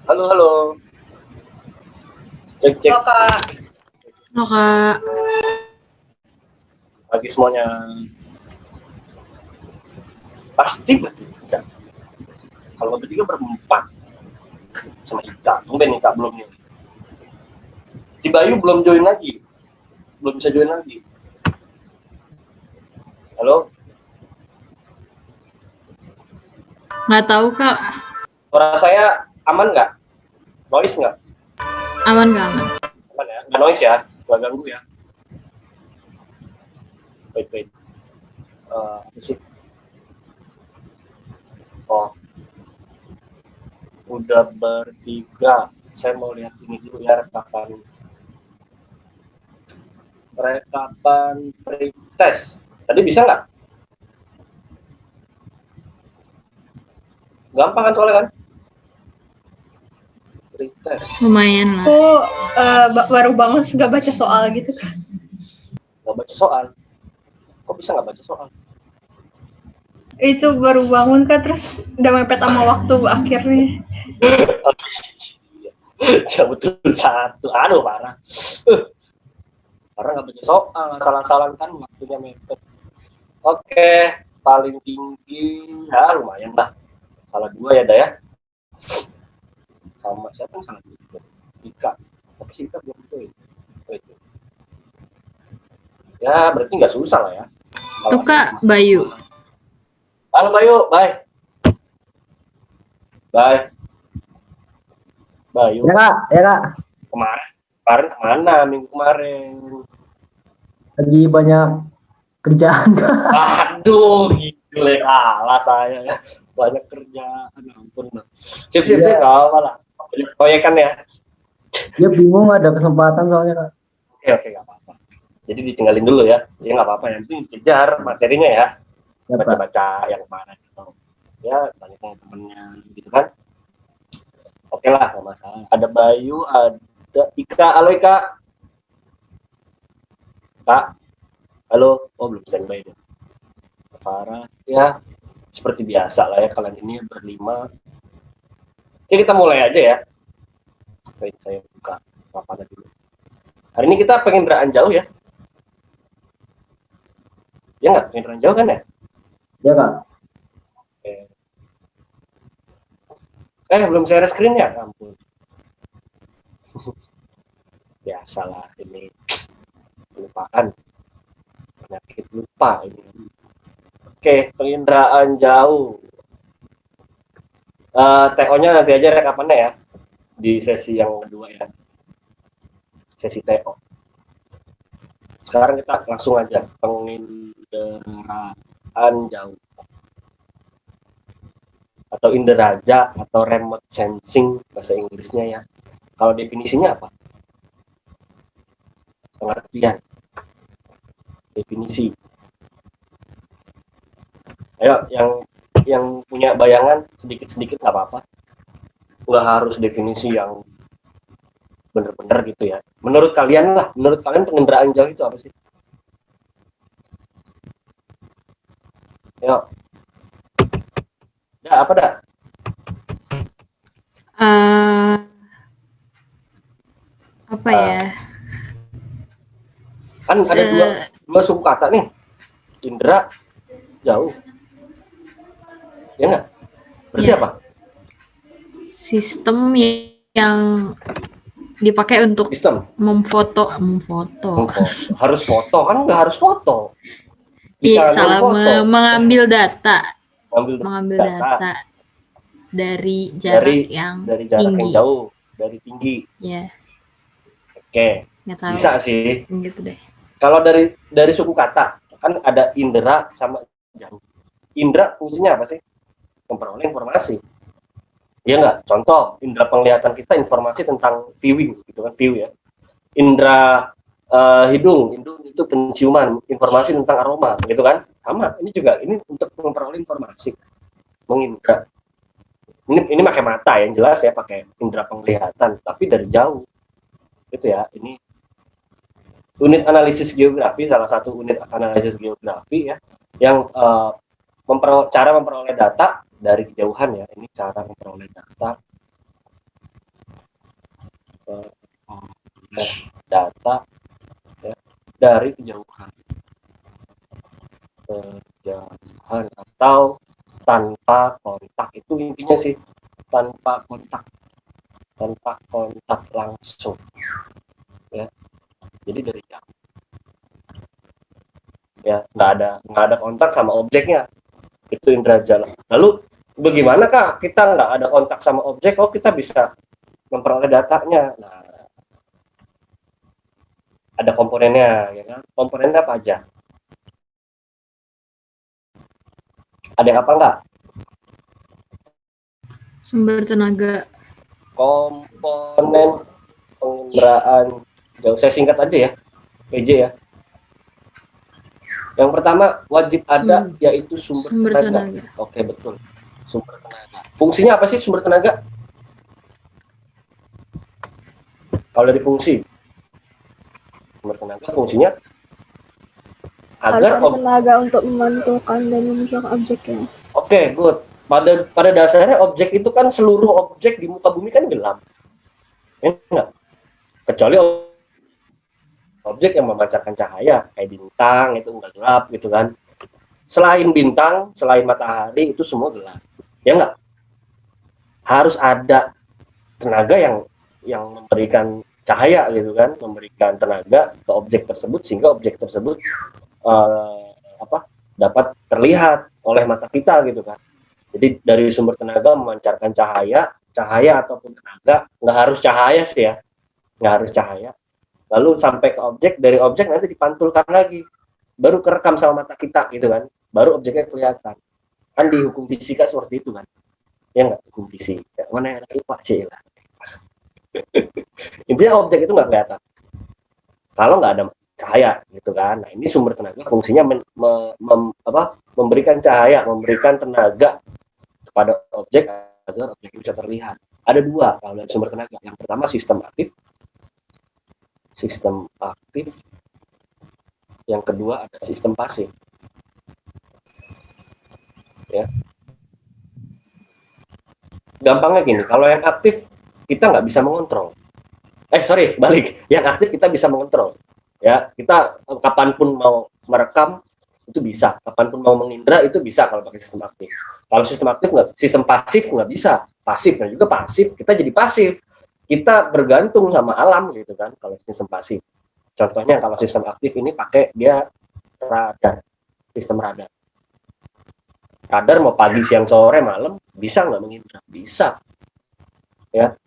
Halo, halo. Cek, cek. Halo Kak. Halo Kak. Pagi semuanya. Pasti bertiga. Kalau bertiga berempat. Sama Ika. Tumben Ika belum nih. Si Bayu belum join lagi. Belum bisa join lagi. Halo? Nggak tahu Kak. Suara saya aman nggak? Noise nggak? Aman nggak aman? Aman ya? Nggak noise ya? Nggak ganggu ya? Wait. Apa sih? Oh. Udah bertiga. Saya mau lihat ini dulu ya rekapan pretest. Tadi bisa nggak? Gampang kan soalnya kan? Pretest. Lumayan lah. Aku baru bangun nggak baca soal gitu kan. Nggak baca soal. Kok bisa nggak baca soal? Itu baru bangun kan, terus udah mepet sama waktu akhirnya. Ya betul satu. Aduh parah. Karena nggak baca soal, salah-salah kan waktunya mepet. Oke, paling tinggi ya lumayan lah. Salah dua ya Daya. Sama siapa yang salah dua? Ika. Tapi si Ika belum itu. Ya berarti nggak susah lah ya. Tuh Kak, Bayu. Halo Bayu, bye. Bye. Bayu. Ya kak. Kemarin kemana? Minggu kemarin. Lagi banyak kerjaan. Aduh, gile kalah saya ya. Banyak kerjaan, ampun. Sip, nggak apa lah. Banyak proyekan ya. Dia bingung ada kesempatan soalnya kak. Oke, nggak apa-apa. Jadi ditinggalin dulu ya. Ya nggak apa-apa. Yang penting kejar materinya ya. Baca-baca yang kemarin gitu. Ya, banyak temennya gitu kan. Oke lah, nggak masalah. Ada Bayu, ada Ika. Halo Ika. Kak. Halo. Oh, belum bisa Bayu. Farah. Ya, seperti biasa lah ya, kalian ini berlima. Oke, kita mulai aja ya. Baik, saya buka papannya dulu. Hari ini kita penginderaan jauh ya. Ya nggak, penginderaan jauh kan ya? Ya kak. Oke. Belum share screen-nya, ampun. Biasalah ini kelupaan, penyakit lupa ini. Oke, penginderaan jauh. TO-nya nanti aja rekapannya ya di sesi yang kedua ya, sesi TO. Sekarang kita langsung aja penginderaan jauh atau inderaja atau remote sensing bahasa Inggrisnya ya. Kalau definisinya apa? Pengertian, definisi. Ayo, yang punya bayangan sedikit-sedikit nggak apa-apa. Nggak harus definisi yang bener-bener gitu ya. Menurut kalian penginderaan jauh itu apa sih? Ayo. Apa dah? Apa ya? Kan ada dua suku kata nih. Indra jauh. Ya nggak? Berarti apa? Sistem yang dipakai untuk memfoto. Harus foto kan? Nggak harus foto. Iya, salah. Mengambil data. Mengambil data dari jarak yang tinggi. Yang jauh, dari tinggi. Ya. Oke. Bisa sih. Gitu deh. Kalau dari suku kata kan ada indera sama jauh. Indra fungsinya apa sih? Memperoleh informasi. Iya nggak? Contoh, indera penglihatan kita informasi tentang viewing, gitu kan, view ya. Indera hidung itu penciuman, informasi tentang aroma, gitu kan. Sama, ini juga ini untuk memperoleh informasi, mengindra. Ini pakai mata yang jelas ya, pakai indera penglihatan, tapi dari jauh, gitu ya. Ini unit analisis geografi, salah satu unit analisis geografi ya, yang cara memperoleh data dari kejauhan ya. Ini cara memperoleh data data ya, dari kejauhan atau tanpa kontak. Itu intinya sih, tanpa kontak langsung ya. Jadi dari jauh ya, nggak ada kontak sama objeknya, itu indera jalan. Lalu bagaimana Kak kita nggak ada kontak sama objek, kita bisa memperoleh datanya? Nah, ada komponennya ya kan. Komponennya apa aja? Ada yang apa enggak? Sumber tenaga. Komponen penginderaan jauh, saya singkat aja ya, PJ ya. Yang pertama wajib ada yaitu sumber tenaga. Oke, betul. Sumber tenaga. Fungsinya apa sih sumber tenaga? Kalau dari fungsi, sumber tenaga fungsinya agar tenaga untuk memantulkan dan memisahkan objeknya. Oke, good. Pada dasarnya objek itu kan, seluruh objek di muka bumi kan gelap, ya enggak? Kecuali objek yang memancarkan cahaya kayak bintang, itu enggak gelap gitu kan. Selain bintang, selain matahari, itu semua gelap, ya enggak? Harus ada tenaga yang memberikan cahaya gitu kan, memberikan tenaga ke objek tersebut sehingga objek tersebut dapat terlihat oleh mata kita gitu kan. Jadi dari sumber tenaga memancarkan cahaya ataupun tenaga, nggak harus cahaya sih ya, nggak harus cahaya. Lalu sampai ke objek, dari objek nanti dipantulkan lagi, baru kerekam sama mata kita gitu kan, baru objeknya kelihatan. Kan di hukum fisika seperti itu kan, ya nggak? Hukum fisika mana yang lagi Pak Cila. Intinya objek itu nggak kelihatan kalau nggak ada cahaya gitu kan. Nah, ini sumber tenaga fungsinya memberikan cahaya, memberikan tenaga kepada objek agar objek bisa terlihat. Ada dua kalau dari sumber tenaga. Yang pertama sistem aktif. Yang kedua ada sistem pasif. Ya. Gampangnya gini, kalau yang aktif kita nggak bisa mengontrol. Balik. Yang aktif kita bisa mengontrol. Ya, kita kapanpun mau merekam itu bisa, kapanpun mau mengindra itu bisa kalau pakai sistem aktif. Kalau sistem aktif nggak, sistem pasif nggak bisa. Pasif dan juga pasif, kita jadi pasif. Kita bergantung sama alam gitu kan kalau sistem pasif. Contohnya kalau sistem aktif ini pakai dia radar, sistem radar. Radar mau pagi, siang, sore, malam bisa nggak mengindra? Bisa. Ya.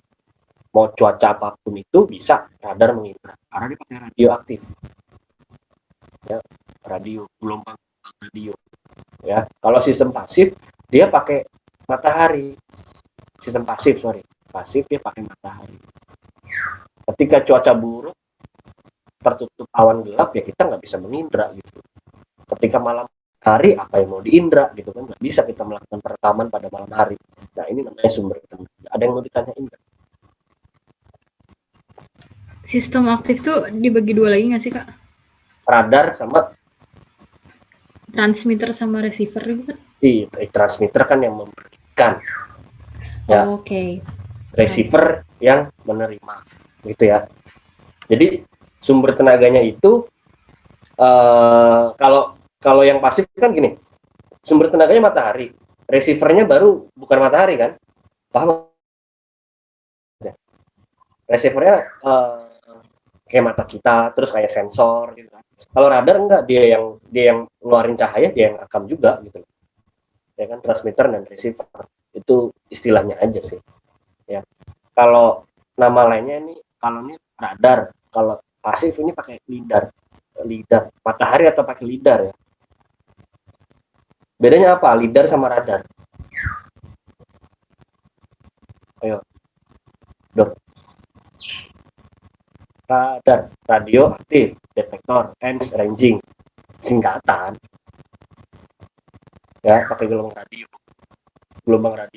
Mau cuaca apapun itu bisa radar mengindra karena dia pakai radioaktif. Ya, radio, gelombang radio. Ya, kalau sistem pasif dia pakai matahari. Sistem pasif dia pakai matahari. Ketika cuaca buruk, tertutup awan gelap, ya kita nggak bisa mengindra gitu. Ketika malam hari, apa yang mau diindra gitu kan, nggak bisa kita melakukan perekaman pada malam hari. Nah, ini namanya sumber tenaga. Ada yang mau ditanyain nggak? Sistem aktif tuh dibagi dua lagi nggak sih Kak? Radar sama transmitter sama receiver gitu kan? Transmitter kan yang memberikan, ya. Oke. Receiver yang menerima, gitu ya. Jadi sumber tenaganya itu kalau yang pasif kan gini, sumber tenaganya matahari, receivernya baru bukan matahari kan, paham? Receivernya kayak mata kita, terus kayak sensor gitu kan. Kalau radar enggak, dia yang ngeluarin cahaya, dia yang rekam juga gitu. Ya kan, transmitter dan receiver itu istilahnya aja sih. Ya. Kalau nama lainnya ini, kalau ini radar, kalau pasif ini pakai lidar matahari atau pakai lidar ya. Bedanya apa lidar sama radar? Ayo, Dok. Radar, radioaktif, detektor, ENS, ranging, singkatan. Ya, pakai gelombang radio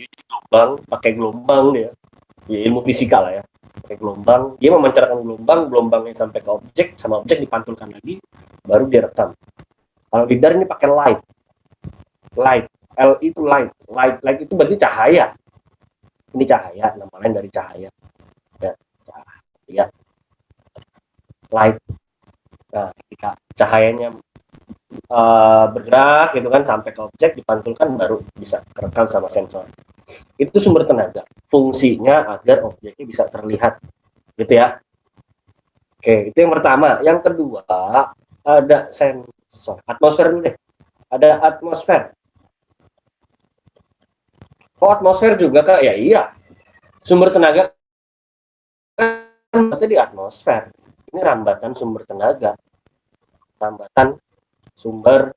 jadi gelombang, pakai gelombang dia. Ya, ilmu fisika lah ya. Pakai gelombang, dia memancarkan gelombangnya sampai ke objek, sama objek dipantulkan lagi, baru direkam. Kalau lidar ini pakai light, L itu light itu berarti cahaya. Ini cahaya, nama lain dari cahaya. Ya, cahaya. light. Nah, ketika cahayanya bergerak gitu kan sampai ke objek dipantulkan baru bisa kerekam sama sensor. Itu sumber tenaga. Fungsinya agar objeknya bisa terlihat, gitu ya. Oke, itu yang pertama. Yang kedua, ada sensor. Atmosfer dulu deh. Ada atmosfer. Oh, atmosfer juga, Kak? Ya iya. Sumber tenaga kan berarti di atmosfer. Ini rambatan sumber tenaga. Rambatan sumber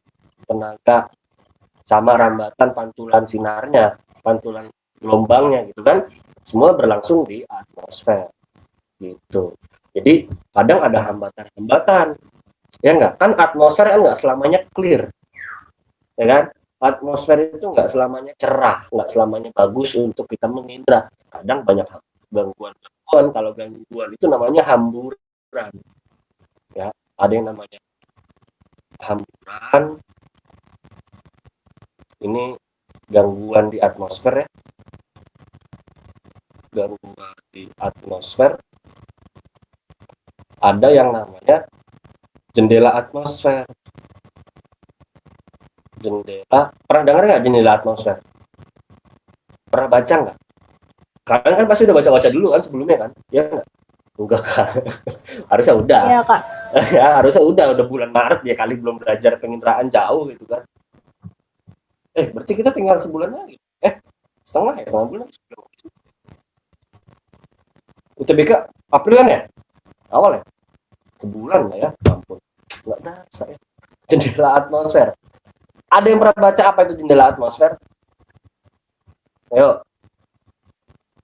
tenaga sama rambatan pantulan sinarnya, pantulan gelombangnya gitu kan. Semua berlangsung di atmosfer. Gitu. Jadi kadang ada hambatan-hambatan. Ya enggak? Kan atmosfer kan enggak selamanya clear. Ya kan? Atmosfer itu enggak selamanya cerah, enggak selamanya bagus untuk kita mengindra. Kadang banyak gangguan-gangguan. Kalau gangguan itu namanya hamburan. Ya, ada yang namanya hamburan. Ini gangguan di atmosfer ya. Gangguan di atmosfer. Ada yang namanya jendela atmosfer. Jendela, pernah dengar nggak jendela atmosfer? Pernah baca nggak? Kalian kan pasti udah baca-baca dulu kan sebelumnya kan? Ya nggak? Enggak kan? Harusnya udah. Iya, Kak. Ya harusnya udah bulan Maret ya kali belum belajar penginderaan jauh gitu kan? Berarti kita tinggal sebulan lagi. Setengah bulan. UTBK April kan ya? Awal ya? Sebulan lah ya, ampun. Nggak berasa ya. Jendela atmosfer. Ada yang pernah baca apa itu jendela atmosfer? Ayo.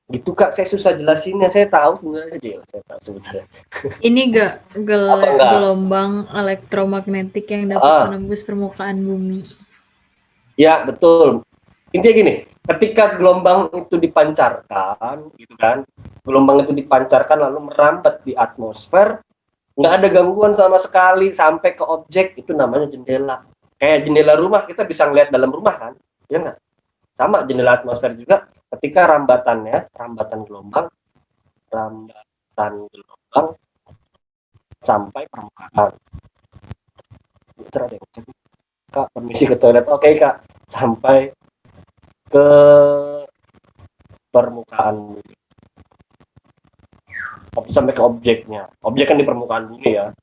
Gitu Kak, saya susah jelasinnya. Saya tahu sebenarnya saya tahu sebenarnya. Ini Apa enggak? gelombang elektromagnetik yang dapat menembus permukaan bumi. Ya, betul. Intinya gini, ketika gelombang itu dipancarkan, gitu kan, gelombang itu dipancarkan lalu merambat di atmosfer, nggak ada gangguan sama sekali sampai ke objek, itu namanya jendela. Kayak jendela rumah, kita bisa ngeliat dalam rumah kan, ya nggak? Sama jendela atmosfer juga, ketika rambatan gelombang sampai permukaan. Bentar, ada yang cek. Kak, permisi ke toilet. Oke Kak, sampai ke permukaan bumi. Sampai ke objeknya. Objek kan di permukaan bumi ya.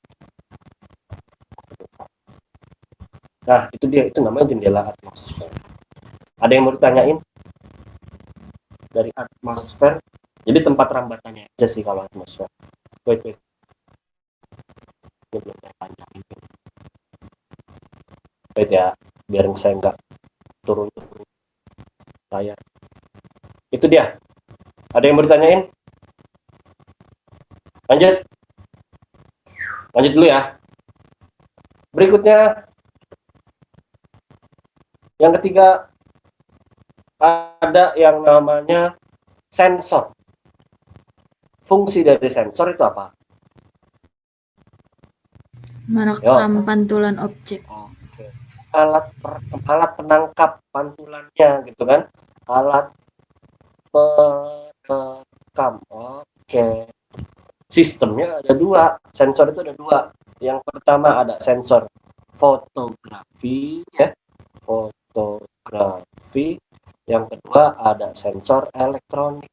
Nah, itu dia, itu namanya jendela atmosfer. Ada yang mau ditanyain? Dari atmosfer, jadi tempat rambatannya aja sih kalau atmosfer. Wait. Ini belum saya panjangin. Wait ya, biar saya nggak turun layar. Itu dia. Ada yang mau ditanyain? Lanjut dulu ya. Berikutnya, yang ketiga, ada yang namanya sensor. Fungsi dari sensor itu apa? Merekam pantulan objek. Oke. Alat penangkap pantulannya gitu kan. Alat perekam. Oke. Sistemnya ada dua. Sensor itu ada dua. Yang pertama ada sensor fotografi ya. Fotografi. Yang kedua ada sensor elektronik.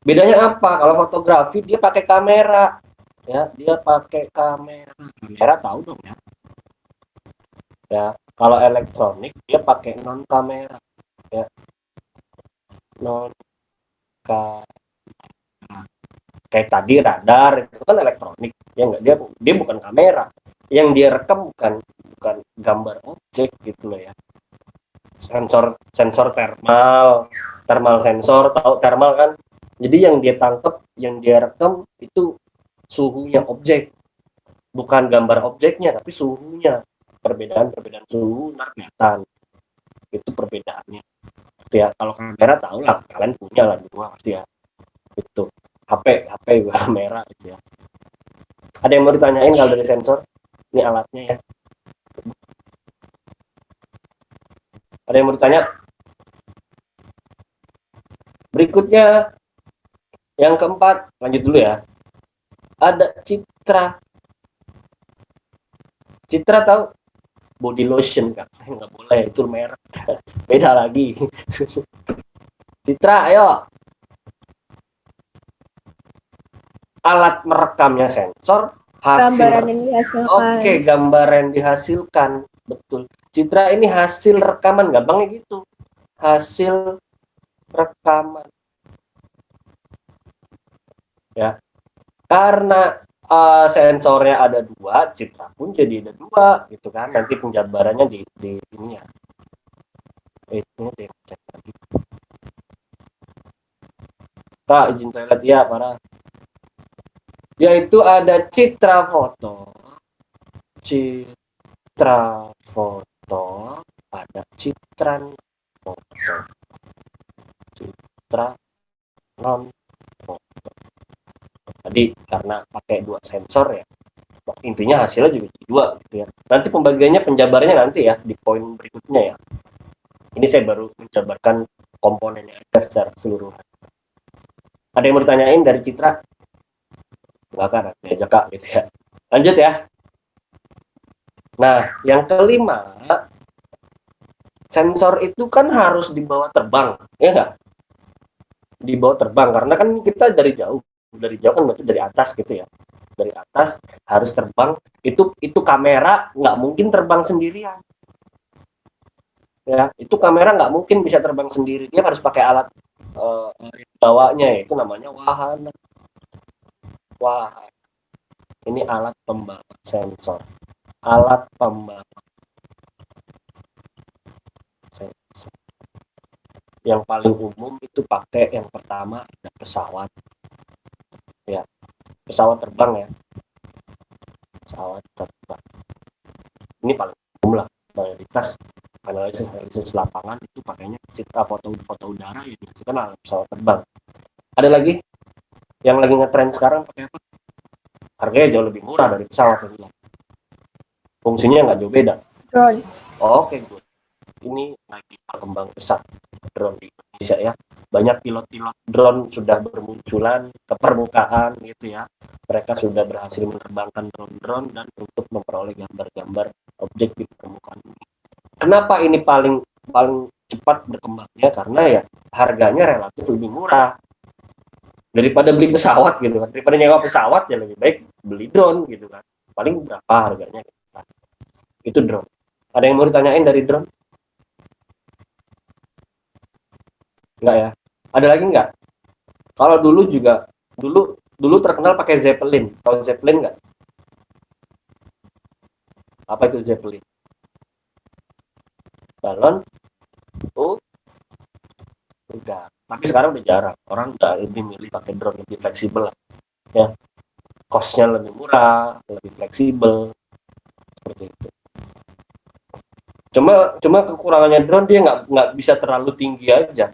Bedanya apa? Kalau fotografi dia pakai kamera, ya dia pakai kamera. Kamera tahu dong ya. Ya, kalau elektronik dia pakai non kamera, ya non kamera. Kayak tadi radar itu kan elektronik, ya enggak dia bukan kamera. Yang dia rekam bukan gambar objek gitu loh ya. Sensor thermal sensor, tahu thermal kan? Jadi yang dia tangkap, yang dia rekam itu suhunya objek, bukan gambar objeknya, tapi suhunya. Perbedaan suhu kelihatan. Itu perbedaannya. Itu ya. Kalau kamera tahu lah, kalian punya lah di rumah pasti ya. Itu HP kamera gitu ya. Ada yang mau ditanyain kalau dari sensor? Ini alatnya ya. Ada yang mau ditanya? Berikutnya yang keempat, lanjut dulu ya. Ada Citra. Citra tahu body lotion kan? Nggak boleh, itu merek. Beda lagi. Citra, ayo. Alat merekamnya sensor, Gambaran hasil. yang dihasilkan. Oke, gambar yang dihasilkan. Betul. Citra ini hasil rekaman, gampangnya gitu. Hasil rekaman. Ya. Karena sensornya ada dua, citra pun jadi ada dua, gitu kan. Nanti penjabarannya di ini ya. Ini cek lagi. Kak, izin toilet ya, parah. Yaitu ada citra foto, ada citran foto, citra non foto. Tadi karena pakai dua sensor ya, intinya hasilnya juga jadi dua gitu ya. Nanti pembagiannya, penjabarannya nanti ya di poin berikutnya ya. Ini saya baru menjabarkan komponennya aja secara keseluruhan. Ada yang mau ditanyain dari Citra? Enggak kan, nanti aja Kak gitu ya. Lanjut ya. Nah, yang kelima, sensor itu kan harus dibawa terbang, ya enggak? Dibawa terbang, karena kan kita dari jauh kan berarti dari atas gitu ya. Dari atas harus terbang, itu kamera nggak mungkin terbang sendirian. Ya, itu kamera nggak mungkin bisa terbang sendiri, dia harus pakai alat bawanya, itu namanya wahana. Ini alat pembawa sensor, alat pembawa sensor. Yang paling umum itu pakai yang pertama ada pesawat, ya, pesawat terbang ya, pesawat terbang. Ini paling umum lah, mayoritas analisis lapangan itu pakainya citra foto udara yang dihasilkan oleh pesawat terbang. Ada lagi yang lagi ngetren sekarang pakai apa? Harganya jauh lebih murah dari pesawat, fungsinya nggak jauh beda. Drone. Oke, good. Ini lagi berkembang pesat drone di Indonesia ya. Banyak pilot-pilot drone sudah bermunculan ke permukaan gitu ya. Mereka sudah berhasil menerbangkan drone-drone dan untuk memperoleh gambar-gambar objek di permukaan. Kenapa ini paling cepat berkembangnya? Karena ya harganya relatif lebih murah daripada beli pesawat gitu kan. Daripada nyewa pesawat ya lebih baik beli drone gitu kan. Paling berapa harganya gitu kan. Itu drone. Ada yang mau ditanyain dari drone? Enggak ya? Ada lagi enggak? Kalau dulu juga dulu terkenal pakai Zeppelin. Tahu Zeppelin enggak? Apa itu Zeppelin? Balon udah. Tapi sekarang udah jarang. Orang udah lebih milih pakai drone, lebih fleksibel lah. Ya. Cost-nya lebih murah, lebih fleksibel. Seperti itu. Cuma kekurangannya drone, dia nggak bisa terlalu tinggi aja.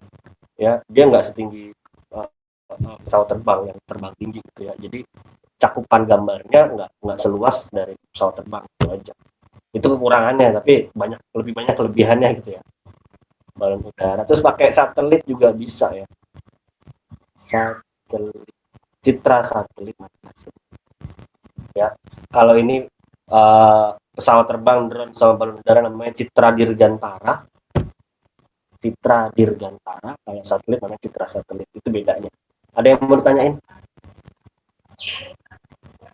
Ya, dia nggak setinggi pesawat terbang yang terbang tinggi gitu ya. Jadi cakupan gambarnya nggak seluas dari pesawat terbang itu aja. Itu kekurangannya, tapi lebih banyak kelebihannya gitu ya. Balon udara. Terus pakai satelit juga bisa ya. Satelit, citra satelit. Ya, kalau ini pesawat terbang, drone sama balon udara namanya Citra Dirgantara. Citra Dirgantara, kalau satelit namanya Citra Satelit. Itu bedanya. Ada yang mau ditanyain?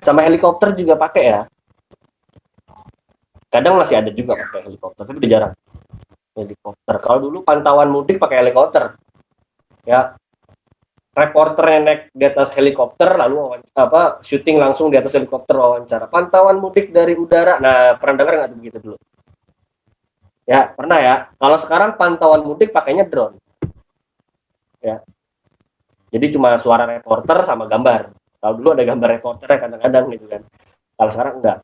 Sama helikopter juga pakai ya. Kadang masih ada juga pakai helikopter, tapi udah jarang. Helikopter. Kalau dulu pantauan mudik pakai helikopter. Ya. Reporternya naik di atas helikopter, lalu syuting langsung di atas helikopter, wawancara. Pantauan mudik dari udara. Nah, pernah dengar nggak tuh begitu dulu? Ya, pernah ya. Kalau sekarang pantauan mudik pakainya drone. Ya. Jadi cuma suara reporter sama gambar. Kalau dulu ada gambar reporternya kadang-kadang gitu kan. Kalau sekarang enggak.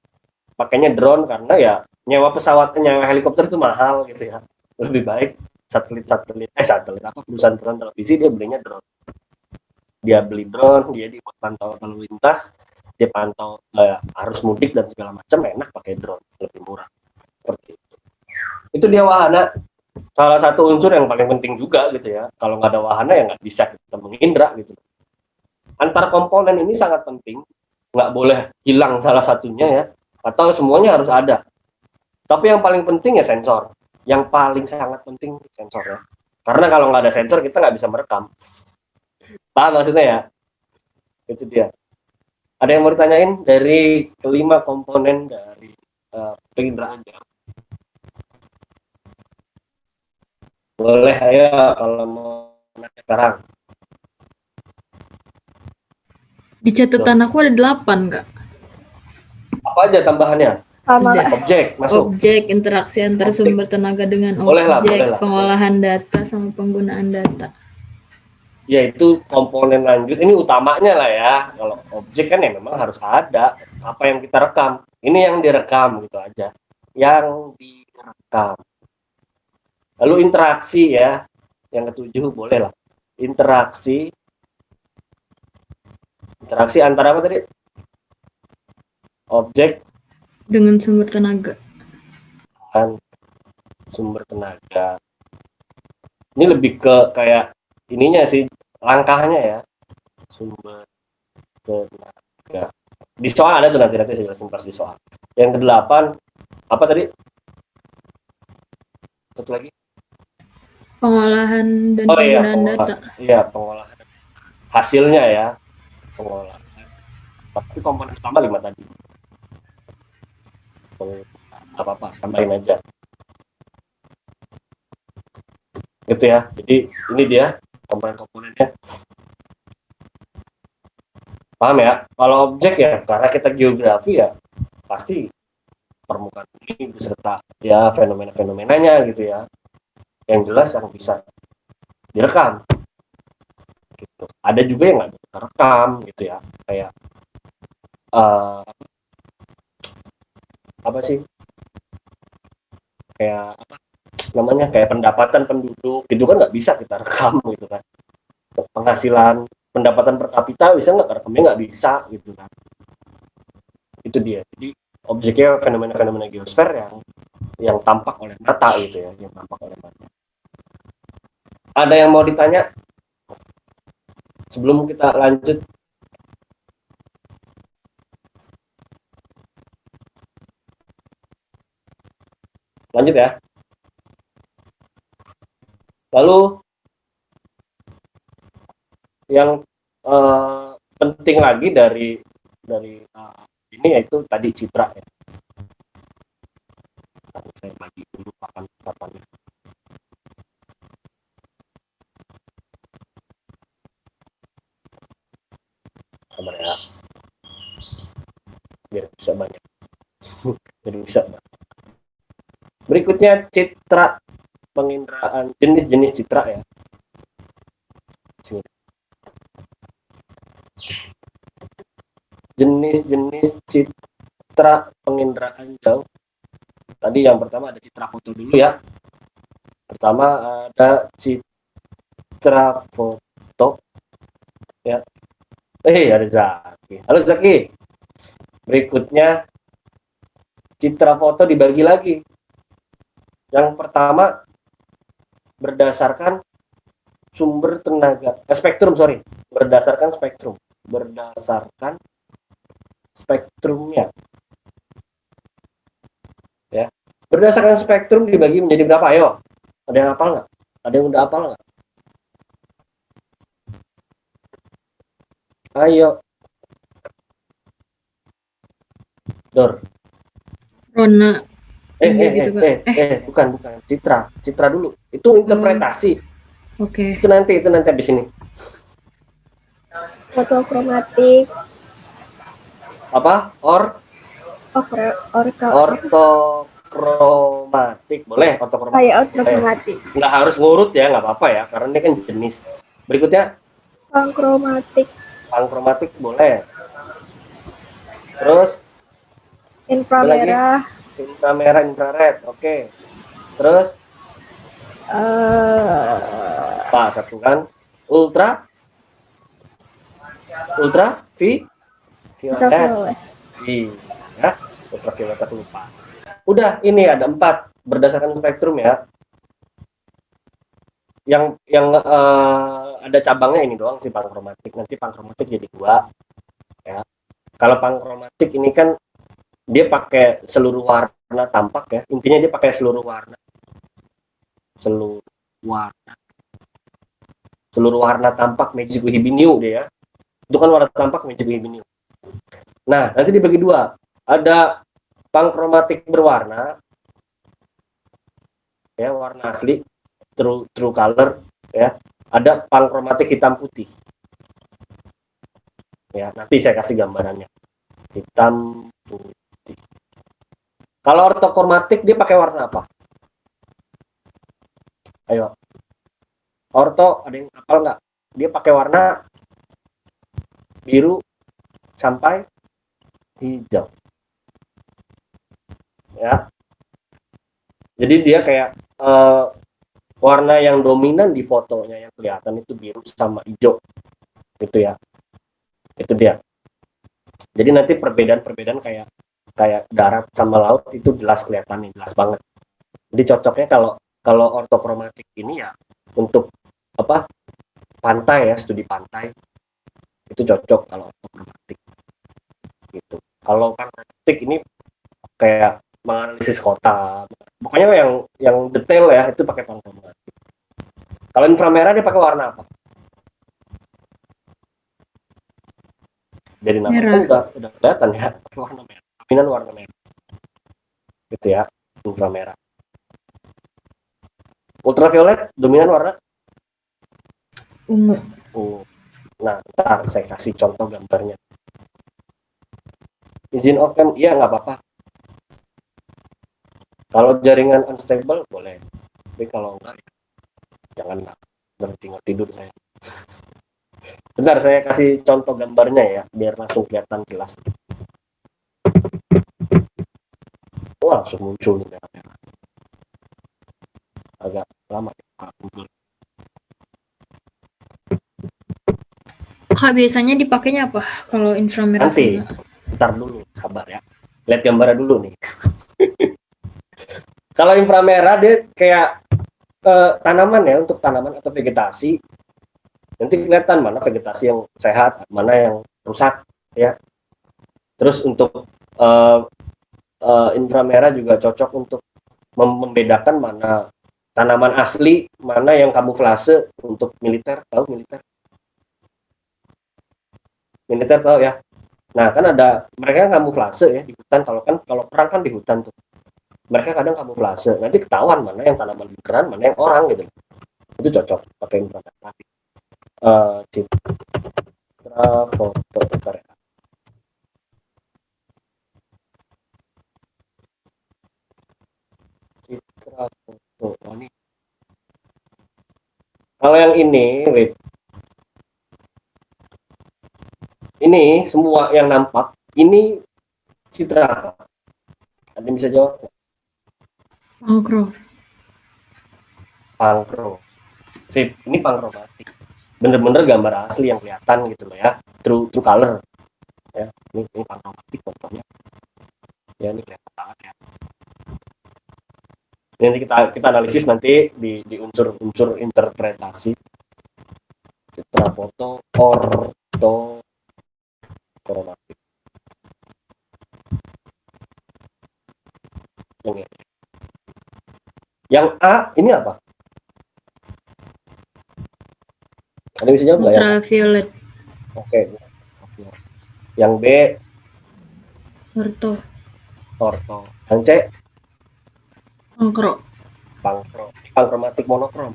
Pakainya drone karena ya nyewa helikopter itu mahal gitu ya. Lebih baik satelit perusahaan televisi dia belinya drone. Dia beli drone, dia dibuat pantau lalu lintas, dia pantau arus mudik dan segala macam, enak pakai drone, lebih murah. Seperti itu. Itu dia wahana. salah satu unsur yang paling penting juga gitu ya. Kalau nggak ada wahana ya nggak bisa kita mengindra gitu. Antar komponen ini sangat penting, nggak boleh hilang salah satunya ya, atau semuanya harus ada. Tapi yang paling penting ya sensor. Yang paling sangat penting sensor ya. Karena kalau nggak ada sensor kita nggak bisa merekam. Paham maksudnya ya? Itu dia. Ada yang mau ditanyain dari kelima komponen dari penginderaan ya? Boleh, ayo kalau mau nanya sekarang. Di catatan aku ada 8, Kak. Apa aja tambahannya? Sama Ada lah. Objek masuk. objek, interaksi antar Objek. sumber tenaga dengan Boleh lah, objek, boleh lah. pengolahan data sama penggunaan data. Yaitu komponen lanjut. Ini utamanya lah ya. Kalau objek kan ya memang harus ada. Apa yang kita rekam. Ini yang direkam gitu aja. Yang direkam. Lalu interaksi ya. Yang ketujuh boleh lah. Interaksi. Interaksi antara apa tadi? Objek Dengan sumber tenaga. dan sumber tenaga. Ini lebih ke kayak ininya sih, langkahnya ya. Sumber tenaga. Di soal ada tuh nanti saya jelasin pas di soal. Yang kedelapan apa tadi? Satu lagi. Pengolahan dan Oh iya, penggunaan data. Iya, pengolahan. Hasilnya ya, pengolahan. Tapi komponen utama 5 tadi. Apa-apa, tambahin aja. Gitu ya. Jadi ini dia komponen-komponennya. Paham ya? Kalau objek ya, karena kita geografi ya, pasti permukaan bumi beserta ya fenomena-fenomenanya gitu ya. Yang jelas yang bisa direkam. Gitu. Ada juga yang nggak bisa direkam gitu ya. Kayak apa sih? Kayak apa namanya? Kayak pendapatan penduduk gitu kan nggak bisa kita rekam gitu kan. Penghasilan pendapatan per kapita bisa nggak rekamnya nggak bisa gitu kan. Itu dia. Jadi objeknya fenomena-fenomena geosfer yang tampak oleh mata gitu ya, yang tampak oleh mata. Ada yang mau ditanya sebelum kita lanjut? Lanjut ya. Lalu yang penting lagi dari ini yaitu tadi citra ya. Saya bagi dulu papan-papannya. Sabar ya. Biar bisa banyak. Biar bisa banyak. Berikutnya citra penginderaan, jenis-jenis citra ya. Jenis-jenis citra penginderaan jauh. Tadi yang pertama ada citra foto dulu ya. Pertama ada citra foto ya. Ada Zaki. Halo Zaki. Berikutnya citra foto dibagi lagi. Yang pertama berdasarkan sumber tenaga, berdasarkan spektrumnya. Ya. Berdasarkan spektrum dibagi menjadi berapa? Ayo. Ada yang hafal nggak? Ada yang udah hafal nggak? Ayo. Dor. Rona. Gitu, Bukan. Citra dulu. Itu interpretasi. Oke. Itu nanti habis ini. Fotokromatik. Apa? Ortokromatik. Boleh ortokromatik. Kayak ortokromatik. Nggak harus ngurut ya, nggak apa-apa ya, karena ini kan jenis. Berikutnya Pankromatik. pankromatik boleh. Terus Inframerah. inframerah, infrared, oke. Terus apa satu kan? Ultraviolet. Ultraviolet. Iya, ultraviolet aku lupa. Udah, ini ada 4 berdasarkan spektrum ya. ada cabangnya ini doang sih pankromatik. Nanti pankromatik jadi 2 ya. Kalau pankromatik ini kan dia pakai seluruh warna tampak ya. Intinya dia pakai seluruh warna. Seluruh warna tampak Magic Hibiniu dia ya. Itu kan warna tampak Magic Hibiniu. Nah, nanti dibagi 2. Ada pankromatik berwarna ya, warna asli true color ya. Ada pankromatik hitam putih. Ya, nanti saya kasih gambarannya. Hitam putih. Kalau ortokromatik dia pakai warna apa? Ayo. Orto ada yang hafal nggak? Dia pakai warna biru sampai hijau. Ya. Jadi dia kayak warna yang dominan di fotonya yang kelihatan itu biru sama hijau. Gitu ya. Itu dia. Jadi nanti perbedaan kayak darat sama laut itu jelas kelihatan nih, jelas banget. Jadi cocoknya kalau ortokromatik ini ya untuk apa? Pantai ya, studi pantai. Itu cocok kalau ortokromatik. Gitu. Kalau pankromatik ini kayak menganalisis kota. Pokoknya yang detail ya itu pakai pankromatik. Kalau inframerah dia pakai warna apa? Dari nama kan udah kelihatan ya, warna merah. Dominan warna merah. Gitu ya, inframerah. Ultraviolet dominan warna Ungu. Nah, ntar saya kasih contoh gambarnya. Izin off cam, iya nggak apa-apa. Kalau jaringan unstable boleh, tapi kalau enggak jangan tinggal tidur saya. Bentar, saya kasih contoh gambarnya ya, biar langsung kelihatan jelas. Oh, langsung muncul nih merah-merah. Agak lama ya. Kak, biasanya dipakainya apa kalau inframerah? Nanti, ntar dulu, sabar ya. Lihat gambarnya dulu nih. Kalau inframerah dia kayak tanaman ya, untuk tanaman atau vegetasi. Nanti kelihatan mana vegetasi yang sehat, mana yang rusak ya. Terus untuk inframerah juga cocok untuk membedakan mana tanaman asli, mana yang kamuflase untuk militer. Tahu militer? Militer tahu ya. Nah, kan ada mereka kamuflase ya di hutan, kalau perang kan di hutan tuh. Mereka kadang kamuflase. Nanti ketahuan mana yang tanaman beneran, mana yang orang gitu. Itu cocok pakai inframerah. Citra foto bentar ya. Citra foto ini. Kalau yang ini, wait. Ini semua yang nampak ini citra apa? Ada yang bisa jawab? Pankro. Sip, ini pankromatik. Bener-bener gambar asli yang kelihatan gitu loh ya, true color ya. Ini pankromatik contohnya ya, ini kelihatan banget ya. Nanti kita analisis nanti di unsur interpretasi. Citra foto ortokromatik. Yang A ini apa? Ada yang bisa jawab nggak ya? Ultraviolet. Oke. Yang B orto. Yang C pankromatik monokrom.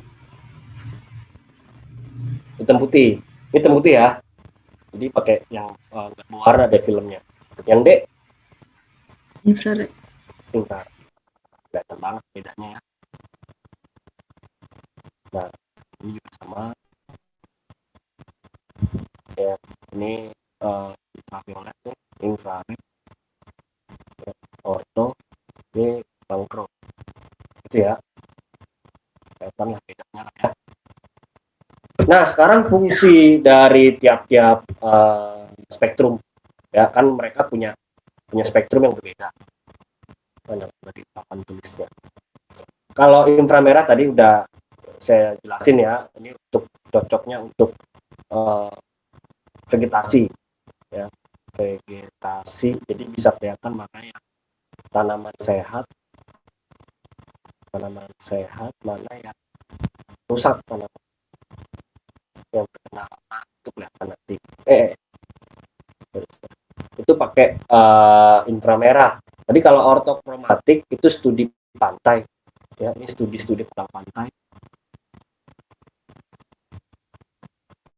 Hitam putih ya. Jadi pakai yang nggak berwarna deh filmnya. Yang D Infrared. Kelihatan banget bedanya ya. Nah, ini juga sama. Ya, ini ultraviolet nih, infrared, orto, ini pankro. Itu ya. Kelihatan lah bedanya lah ya. Nah, sekarang fungsi dari tiap-tiap spektrum ya, kan mereka punya spektrum yang berbeda. Mana dari papan tulisnya. Kalau inframerah tadi udah saya jelasin ya, ini untuk cocoknya untuk vegetasi ya, vegetasi, jadi bisa kelihatan mana yang tanaman sehat mana yang rusak, tanaman yang terkena hama itu kelihatan nanti. Itu pakai inframerah. Tadi kalau ortokromatik itu studi pantai ya, ini studi tentang pantai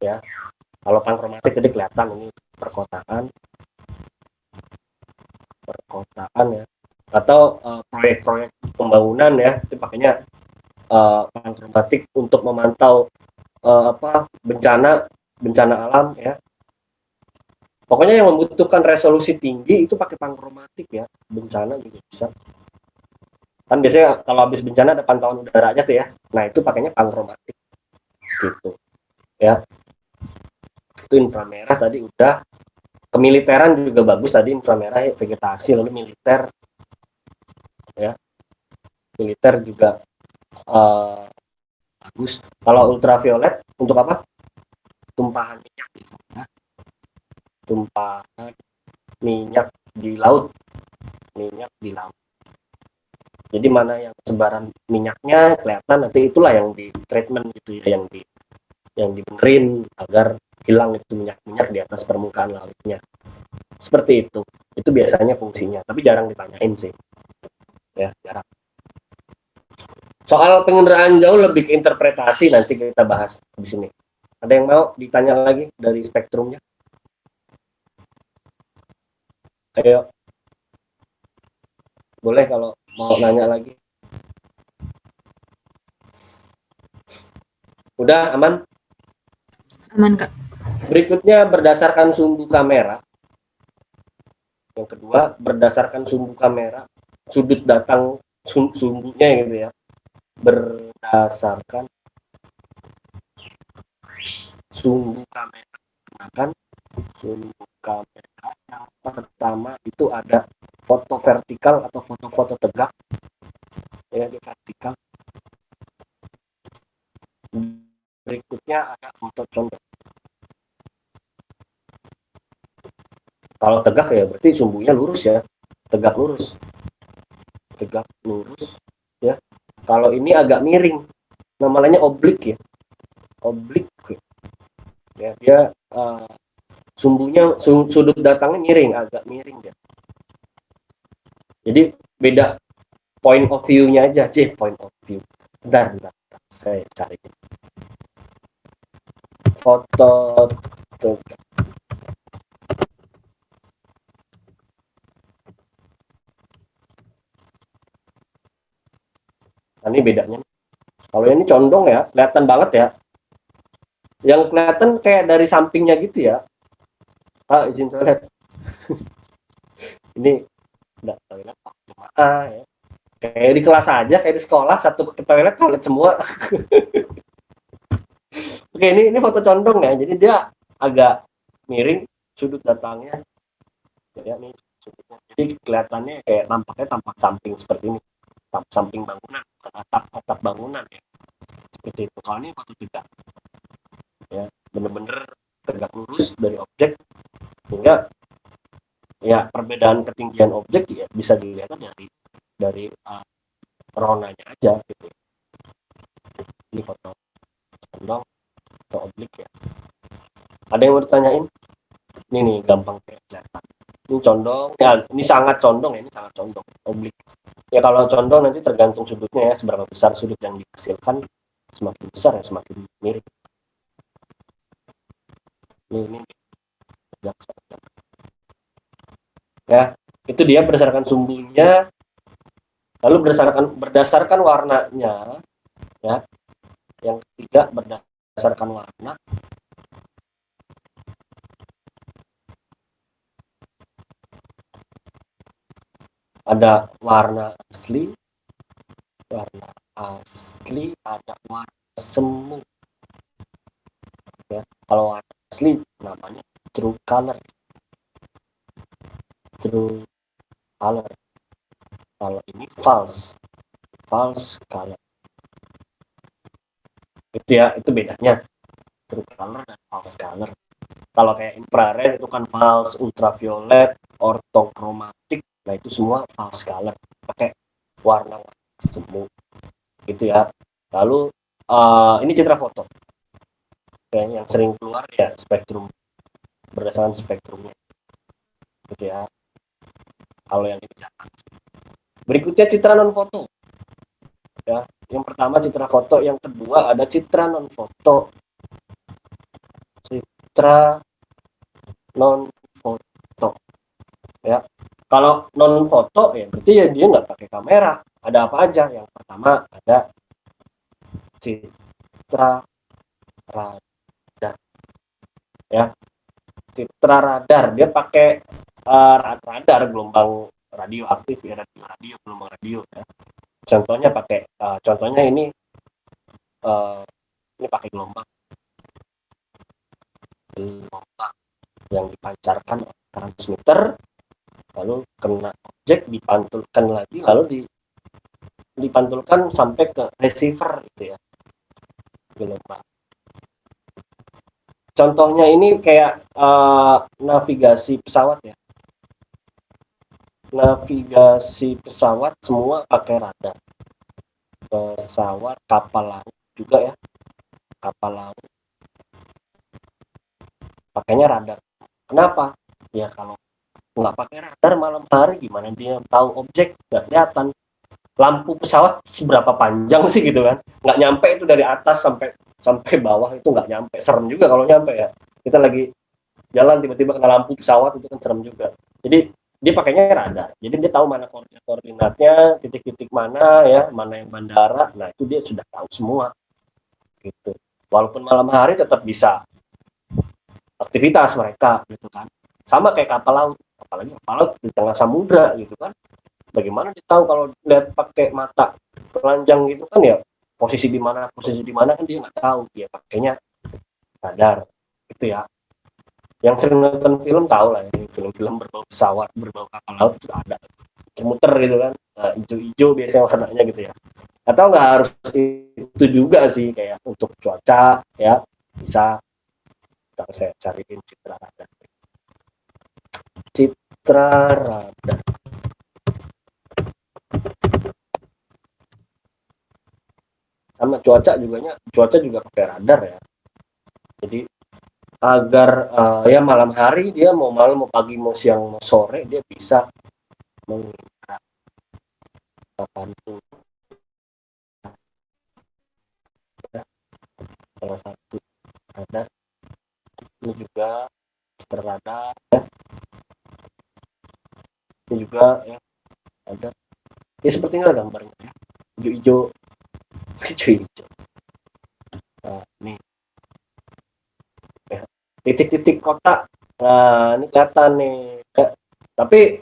ya. Kalau pankromatik tadi kelihatan ini perkotaan ya, atau proyek-proyek pembangunan ya, itu pakainya pankromatik untuk memantau bencana alam ya. Pokoknya yang membutuhkan resolusi tinggi itu pakai pankromatik ya. Bencana juga bisa. Kan biasanya kalau habis bencana ada pantauan udaranya tuh ya. Nah, itu pakainya pankromatik gitu ya. Itu inframerah tadi udah. Kemiliteran juga bagus tadi, inframerah ya, vegetasi, lalu militer ya. Militer juga bagus. Kalau ultraviolet untuk apa? Tumpahan minyak misalnya. Tumpahan minyak di laut. Jadi mana yang sebaran minyaknya kelihatan, nanti itulah yang di treatment gitu ya, yang dibenerin agar hilang itu minyak di atas permukaan lautnya. Seperti itu. Itu biasanya fungsinya, tapi jarang ditanyain sih. Ya, jarang. Soal pengendaraan jauh lebih ke interpretasi, nanti kita bahas di sini. Ada yang mau ditanya lagi dari spektrumnya? Ayo. Boleh kalau mau nanya lagi. Udah aman? Aman, Kak. Berikutnya berdasarkan sumbu kamera. Yang kedua berdasarkan sumbu kamera, sudut datang sumbunya gitu ya. Berdasarkan sumbu kamera. Gunakan sumbu kamera yang pertama itu ada foto vertikal atau foto tegak ya, di vertikal. Berikutnya ada foto condong. Kalau tegak ya berarti sumbunya lurus ya, tegak lurus ya. Kalau ini agak miring, namanya oblik ya, ya. Dia sumbunya sudut datangnya miring, agak miring ya. Jadi beda point of view-nya aja, point of view. Bentar, saya cari foto tegak. Nah, ini bedanya. Kalau ini condong ya, kelihatan banget ya. Yang kelihatan kayak dari sampingnya gitu ya. Izin toilet. Ini enggak toilet Pak, jemaah ya. Kayak di kelas aja, kayak di sekolah, satu ke toilet semua. Oke, ini foto condong ya. Jadi dia agak miring sudut datangnya. Ya, nih sudutnya. Jadi kelihatannya kayak tampak samping seperti ini. Samping bangunan, bukan atap bangunan ya. Seperti itu. Kalau ini foto tegak. Ya, bener-bener tegak lurus dari objek, sehingga ya perbedaan ketinggian objek ya bisa dilihat dari ronanya aja gitu. Ini foto condong atau oblik ya. Ada yang mau ditanyain? Ini nih gampang kelihatan. Ini condong ya, ini sangat condong ya, ini sangat condong. Oblik ya, kalau condong nanti tergantung sudutnya ya, seberapa besar sudut yang dihasilkan, semakin besar ya semakin mirip. Ini ya, itu dia berdasarkan sumbunya. Lalu berdasarkan warnanya ya. Yang ketiga berdasarkan warna. Ada warna asli, ada warna semu ya. Kalau warna asli namanya true color. Kalau ini false color. Itu ya, itu bedanya true color dan false color. Kalau kayak infrared itu kan false, ultraviolet, ortokromatik, nah itu semua false color, pakai warna semu gitu ya. Lalu ini citra foto yang sering keluar ya spektrum, berdasarkan spektrumnya gitu ya. Kalau yang ini jangan. Berikutnya citra non foto ya. Yang pertama citra foto, yang kedua ada citra non foto. Citra non foto ya. Kalau non foto ya berarti ya dia nggak pakai kamera. Ada apa aja? Yang pertama ada citra radar ya. Citra radar dia pakai radar gelombang radioaktif ya, radio gelombang radio ya. Contohnya pakai contohnya ini pakai gelombang yang dipancarkan oleh transmitter, lalu kena objek, dipantulkan lagi, lalu dipantulkan sampai ke receiver gitu ya, gelombang. Contohnya ini kayak navigasi pesawat ya. Navigasi pesawat semua pakai radar. Pesawat, kapal laut juga ya. Kapal laut pakainya radar. Kenapa? Ya kalau nggak pakai radar malam hari gimana dia tahu objek, nggak kelihatan. Lampu pesawat seberapa panjang sih gitu kan? Nggak nyampe itu dari atas sampai bawah, itu nggak nyampe. Serem juga kalau nyampe ya. Kita lagi jalan tiba-tiba kena lampu pesawat, itu kan serem juga. Jadi dia pakainya radar. Jadi dia tahu mana koordinatnya, titik-titik mana ya, mana yang bandara. Nah itu dia sudah tahu semua. Gitu. Walaupun malam hari tetap bisa aktivitas mereka gitu kan. Sama kayak kapal laut, apalagi kapal laut di tengah samudra gitu kan. Bagaimana dia tahu kalau lihat pakai mata telanjang gitu kan ya, posisi di mana kan dia nggak tahu. Dia pakainya radar gitu ya. Yang sering nonton film tahu lah, ini film-film berbau pesawat, berbau kapal laut itu ada muter gitu kan, hijau-hijau biasanya warnanya gitu ya. Atau nggak harus itu juga sih, kayak untuk cuaca ya bisa. Saya cariin citra radar. Citra radar. Sama cuaca juga pakai radar ya. Jadi agar ya malam hari dia mau malam, mau pagi, mau siang, mau sore dia bisa mengingat kapanpun. Ya, salah satu radar. Ini juga citra radar ya. Ini juga ya ada. Ya seperti ini gambarnya ya. Hijau-hijau. Hijau-hijau. Nah, ini ya. Titik-titik kotak. Nah, ini kelihatan nih. Ya. Tapi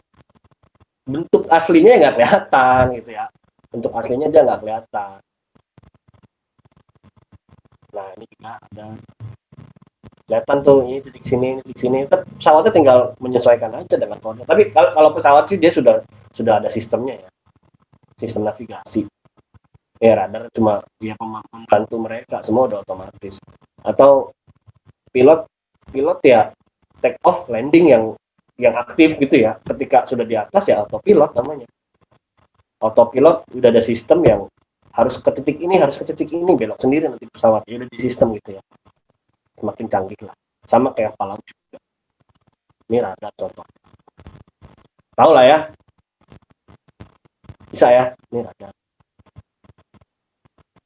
bentuk aslinya nggak kelihatan gitu ya. Bentuk aslinya dia nggak kelihatan. Nah, ini juga ada. Kelihatan tuh ini titik sini. Pesawatnya tinggal menyesuaikan aja dengan koordinat. Tapi kalau pesawat sih dia sudah ada sistemnya ya. Sistem navigasi. Ya radar cuma dia membantu mereka, semua udah otomatis. Atau pilot ya take off landing yang aktif gitu ya. Ketika sudah di atas ya autopilot namanya. Autopilot udah ada sistem yang harus ke titik ini, belok sendiri nanti pesawat. Ya udah di sistem gitu ya. Semakin canggih lah. Sama kayak kapal laut juga. Ini radar contoh. Tahu lah ya. Bisa ya, ini radar.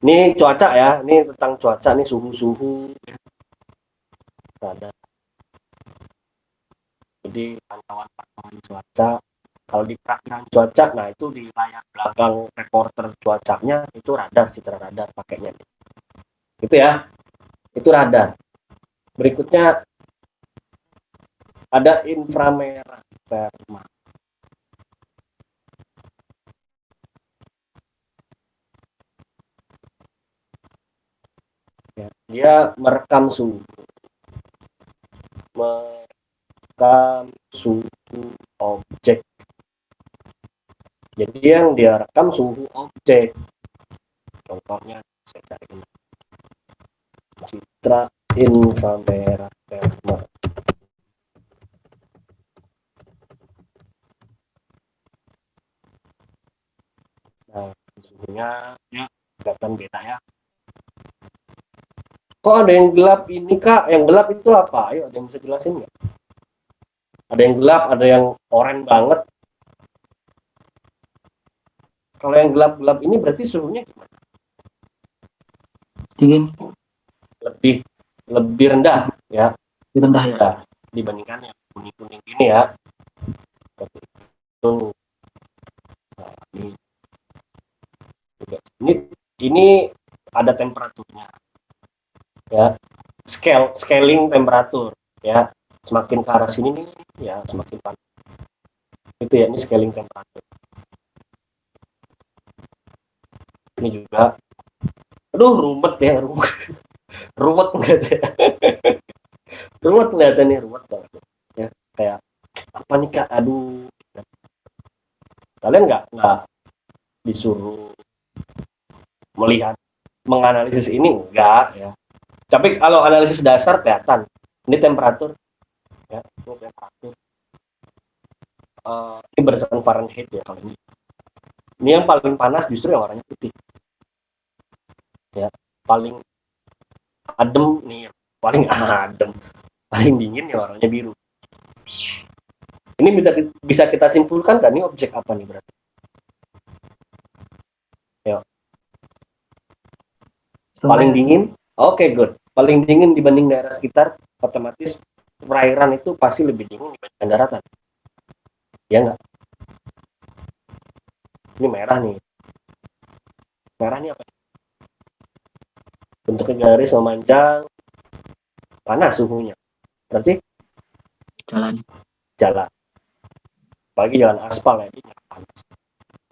Ini cuaca ya, ini tentang cuaca, ini suhu-suhu. Radar. Jadi pantauan cuaca. Kalau di perakiraan cuaca, nah itu di layar belakang reporter cuacanya itu radar, citra radar pakainya. Itu ya, itu radar. Berikutnya ada inframerah termal. Ya, dia merekam suhu objek. Jadi yang dia rekam suhu objek. Contohnya saya cari ini. Citra inframerah thermal. Nah, suhunya ya kelihatan beda ya. Kok ada yang gelap ini Kak? Yang gelap itu apa? Ayo, ada yang bisa jelasin nggak? Ada yang gelap, ada yang oranye banget. Kalau yang gelap-gelap ini berarti suhunya gimana? Dingin, Lebih rendah ya, lebih rendah ya. rendah dibandingkan yang kuning-kuning ini ya. Seperti itu. Nah, ini ada temperaturnya ya, scaling temperatur ya, semakin ke arah sini nih ya semakin panas itu ya, ini scaling temperatur. Ini juga aduh rumet rumet nggak ya rumet kelihatannya, rumet banget ya, kayak apa nih Kak, aduh. Kalian nggak disuruh melihat menganalisis ini, enggak ya, tapi kalau analisis dasar kelihatan ini temperatur ya, ini temperatur. Ini berdasarkan Fahrenheit ya. Kalau ini yang paling panas justru yang warnanya putih ya, paling adem nih, paling adem, paling dingin ya warnanya biru. Ini bisa kita simpulkan kan ini objek apa nih berarti? Ya. Paling dingin, oke, good. Paling dingin dibanding daerah sekitar, otomatis perairan itu pasti lebih dingin dibandingkan daratan. Ya enggak? Ini merah nih. Merah ini apa? Bentuknya garis memanjang, panas suhunya. Berarti jalan. Apalagi jalan aspal ya, ini panas.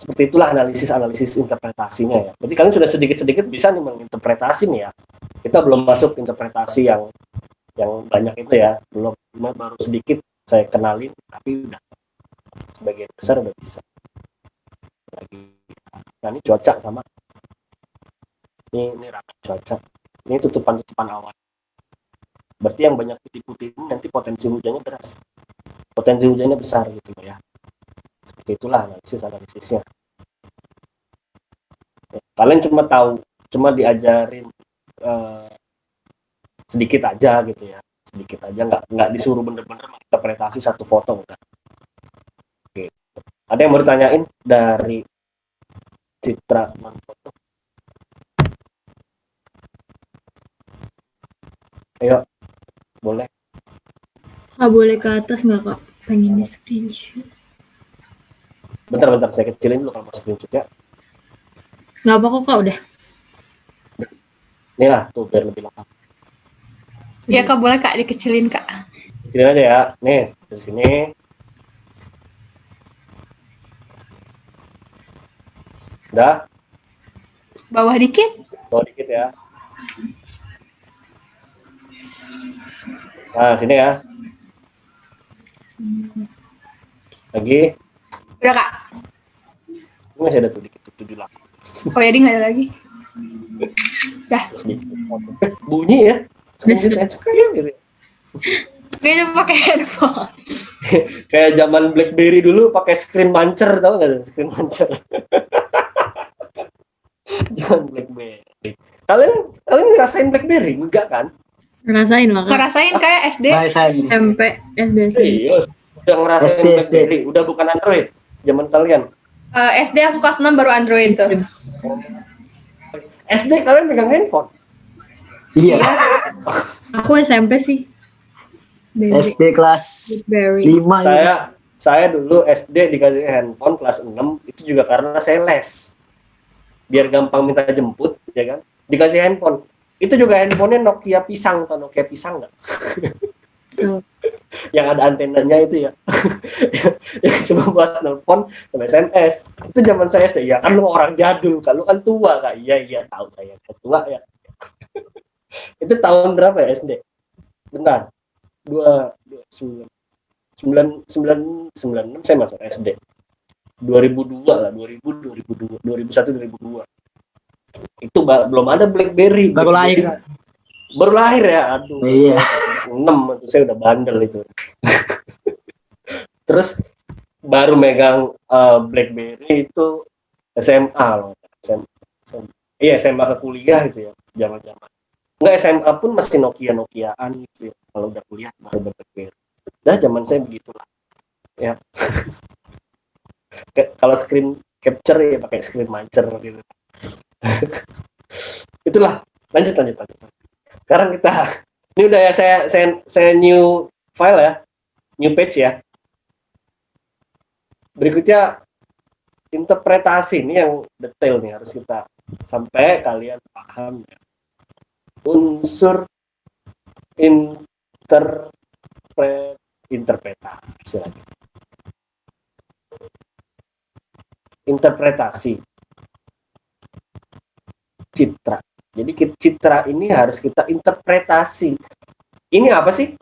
Seperti itulah analisis interpretasinya ya. Berarti kalian sudah sedikit-sedikit bisa nih menginterpretasi nih ya. Kita belum masuk interpretasi yang banyak itu ya, belum, baru sedikit saya kenalin, tapi udah sebagian besar udah bisa. Lagi, nah ini cuaca sama. Ini rangka cuaca. Ini tutupan awan. Berarti yang banyak putih-putih ini nanti potensi hujannya deras. Potensi hujannya besar gitu ya. Seperti itulah analisisnya. Kalian cuma diajarin sedikit aja gitu ya, sedikit aja, nggak disuruh bener-bener menginterpretasi satu foto enggak. Oke. Ada yang mau ditanyain dari Citra foto? Ayo, boleh. Boleh ke atas nggak Kak? Pengen di screenshot. Bentar, saya kecilin dulu kalau mau screenshot ya. Nggak apa kok Kak, udah. Ini lah, tuh biar lebih lengkap. Ya Kak, boleh Kak, dikecilin Kak. Kecilin aja ya. Nih, dari sini. Udah? Bawah dikit. Bawah dikit ya. Nah, sini ya. Lagi. Udah Kak. Ini masih ada tuh dikit, 78. Oh ya, nggak ada lagi. Dah. Bunyi ya. Gitu. Dia cuma pakai handphone. Kayak zaman BlackBerry dulu pakai screen muncher, tau nggak? Screen muncher. Jangan BlackBerry. Kalian ngerasain BlackBerry enggak kan? Ngerasain lah Kak. Ngerasain kayak SD. SMP, SD sih. Serius? Udah ngerasain BlackBerry, udah bukan Android zaman kalian. SD aku kelas 6 baru Android tuh. SD kalian pegang handphone? Iya. Aku SMP sih. SD kelas Blackberry. 5 ya. Saya dulu SD dikasih handphone kelas 6 itu juga karena saya les. Biar gampang minta jemput, ya kan? Dikasih handphone. Itu juga handphonenya Nokia pisang, atau Nokia pisang nggak? Yang ada antenanya itu ya. Yang cuma buat nelpon sama SMS. Itu zaman saya SD. Ya kan lu orang jadul, kan lu kan tua Kak. Iya tahu saya tua ya. Itu tahun berapa ya SD? Bentar. 96 saya masuk SD. 2002 lah, 2001 2002. Itu belum ada BlackBerry. Baru lahir. Baru lahir ya, aduh. Iya. Kelas 6 itu saya udah bandel itu. Terus baru megang BlackBerry itu SMA loh. Iya, SMA ke kuliah gitu ya, zaman-zaman. Enggak, SMA pun masih Nokiaan gitu ya. Kalau udah kuliah baru BlackBerry. Dah zaman saya begitulah. Ya. Kalau screen capture ya pakai screen mancer gitu. Itulah, lanjut. Sekarang kita ini udah ya, saya new file ya, new page ya. Berikutnya interpretasi, ini yang detail nih harus kita sampai kalian paham ya. Unsur interpretasi lagi. Interpretasi citra. Jadi citra ini harus kita interpretasi. Ini apa sih?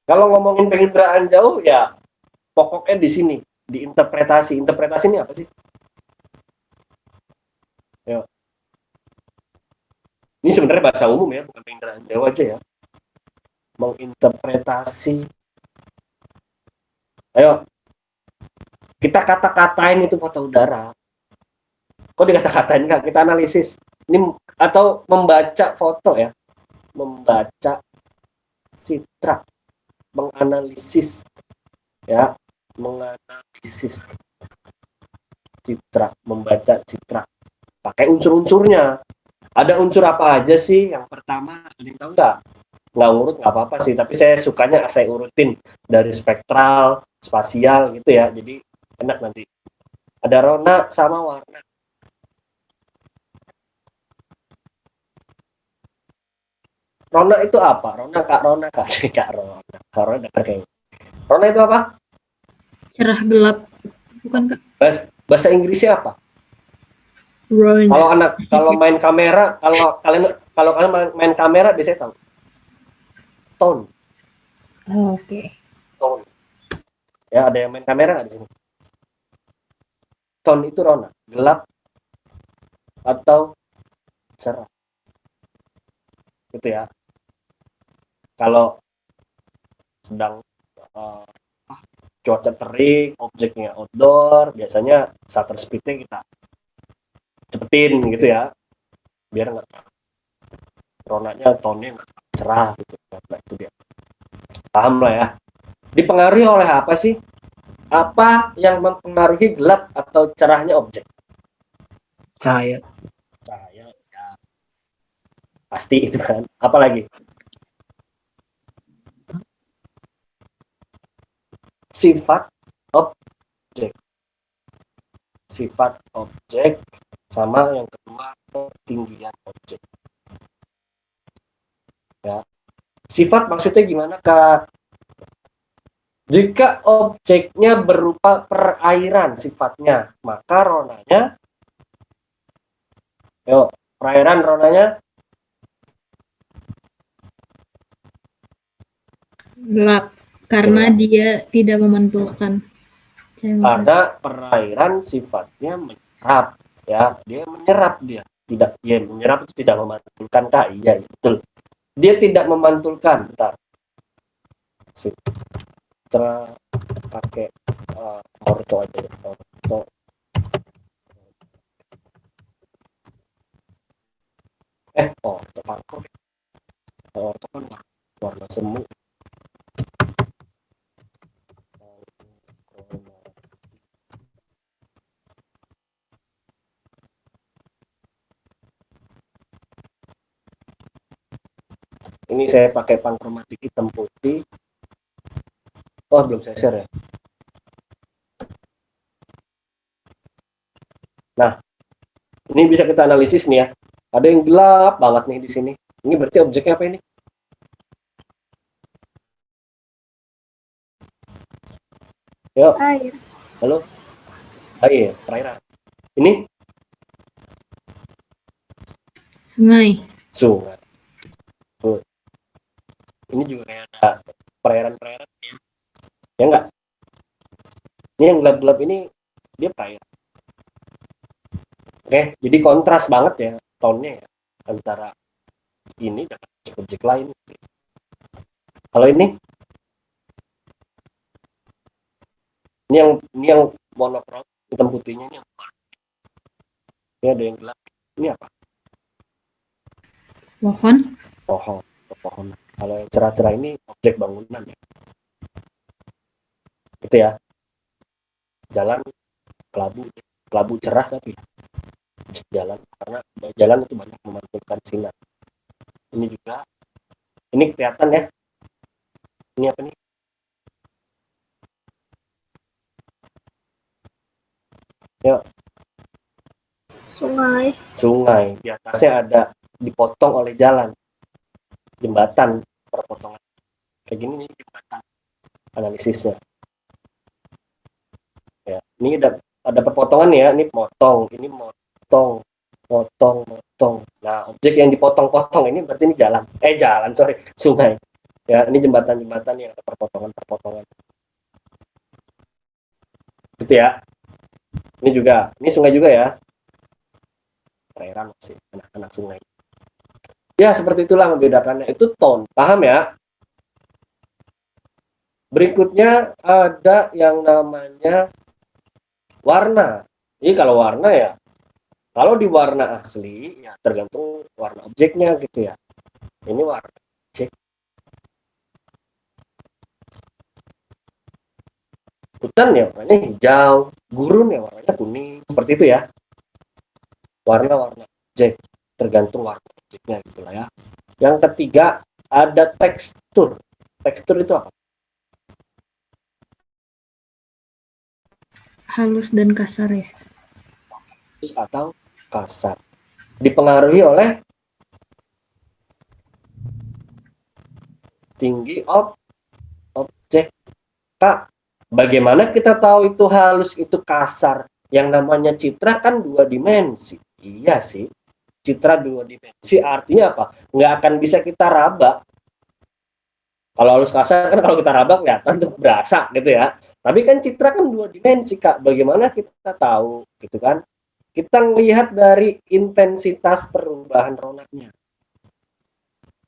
Kalau ngomongin penginderaan jauh ya pokoknya di sini, di interpretasi. Interpretasi ini apa sih? Yo. Ini sebenarnya bahasa umum ya, bukan penginderaan jauh aja ya. Menginterpretasi. Ayo. Kita kata-katain itu foto udara. Kok dikata-katain enggak? Kita analisis. Ini atau membaca foto ya. Membaca citra. Menganalisis ya, menganalisis citra, membaca citra pakai unsur-unsurnya. Ada unsur apa aja sih? Yang pertama, ada yang tahu nggak ngurut nggak apa-apa sih, tapi saya sukanya saya urutin dari spektral, spasial gitu ya, jadi enak nanti. Ada rona sama warna. Rona itu apa? Rona kak Rona. Rona itu apa? Cerah gelap. Bukan Kak? Bahasa Inggrisnya apa? Rona. Kalau main kamera, kalau kalian main kamera biasanya tahu. Tone. Oh, oke. Tone. Ya, ada yang main kamera nggak di sini? Tone itu rona, gelap atau cerah. Gitu ya. Kalau sedang cuaca terik, objeknya outdoor, biasanya shutter speed-nya kita cepetin gitu ya, biar nggak ronanya, tone-nya nggak cerah gitu. Nah, itu dia. Paham lah ya. Dipengaruhi oleh apa sih? Apa yang mempengaruhi gelap atau cerahnya objek? Cahaya. Cahaya, ya. Pasti itu kan. Apalagi? Sifat objek. Sifat objek sama yang kedua ketinggian objek. Ya. Sifat maksudnya gimana, Kak? Jika objeknya berupa perairan sifatnya, maka ronanya perairan ronanya Gelap. Karena dia tidak memantulkan. Karena perairan sifatnya menyerap, ya, dia menyerap tidak, ya menyerap itu tidak memantulkan, Kak, iya betul. Dia tidak memantulkan, bentar. Citra pakai orto aja, orto. Orto pangkok. Orto kan warna semu. Ini saya pakai pankromatik hitam putih. Oh, belum saya share ya. Nah, ini bisa kita analisis nih ya. Ada yang gelap banget nih di sini. Ini berarti objeknya apa ini? Yuk, Air. halo. Air, perairan. Ini Sungai. sungai. Tuh. Ini juga kayak ada perairan-perairan ya. Ya enggak? Ini yang gelap-gelap ini dia perairan. Oke, jadi kontras banget ya. tone-nya ya, antara ini dan objek lain. Kalau ini yang monokrom, hitam putihnya ini ada yang gelap. Ini apa? Pohon. Pohon. Kalau yang cerah-cerah ini objek bangunan ya. Itu ya. Jalan kelabu cerah tapi objek jalan, karena jalan itu banyak memantulkan sinar. Ini juga, ini kelihatan ya. Ini apa nih? Ya. Sungai. Di atasnya ada dipotong oleh jalan. Jembatan perpotongan. Kayak gini nih jembatan analisisnya. Ya, ini ada perpotongan ya, ini motong. Nah, objek yang dipotong-potong ini berarti ini sungai. Ya, ini jembatan-jembatan yang ada perpotongan. Gitu ya. Ini sungai juga ya. Perairan sih, anak-anak sungai. Ya, seperti itulah membedakannya. Itu tone. Paham ya? Berikutnya ada yang namanya warna. Jadi kalau warna ya, kalau di warna asli ya tergantung warna objeknya gitu ya. Ini warna objek. Hutan ya warnanya hijau, gurun ya warnanya kuning. Seperti itu ya. Warna-warna objek tergantung warna objeknya gitulah ya. Yang ketiga ada tekstur. Tekstur itu apa? Halus dan kasar ya. Halus atau kasar. Dipengaruhi oleh tinggi objek. Bagaimana kita tahu itu halus, itu kasar? Yang namanya citra kan 2 dimensi. Iya sih, citra 2 dimensi artinya apa? Nggak akan bisa kita raba. Kalau halus kasar kan kalau kita raba kelihatan tuh berasa gitu ya. Tapi kan citra kan 2 dimensi Kak. Bagaimana kita tahu gitu kan? Kita melihat dari intensitas perubahan ronaknya.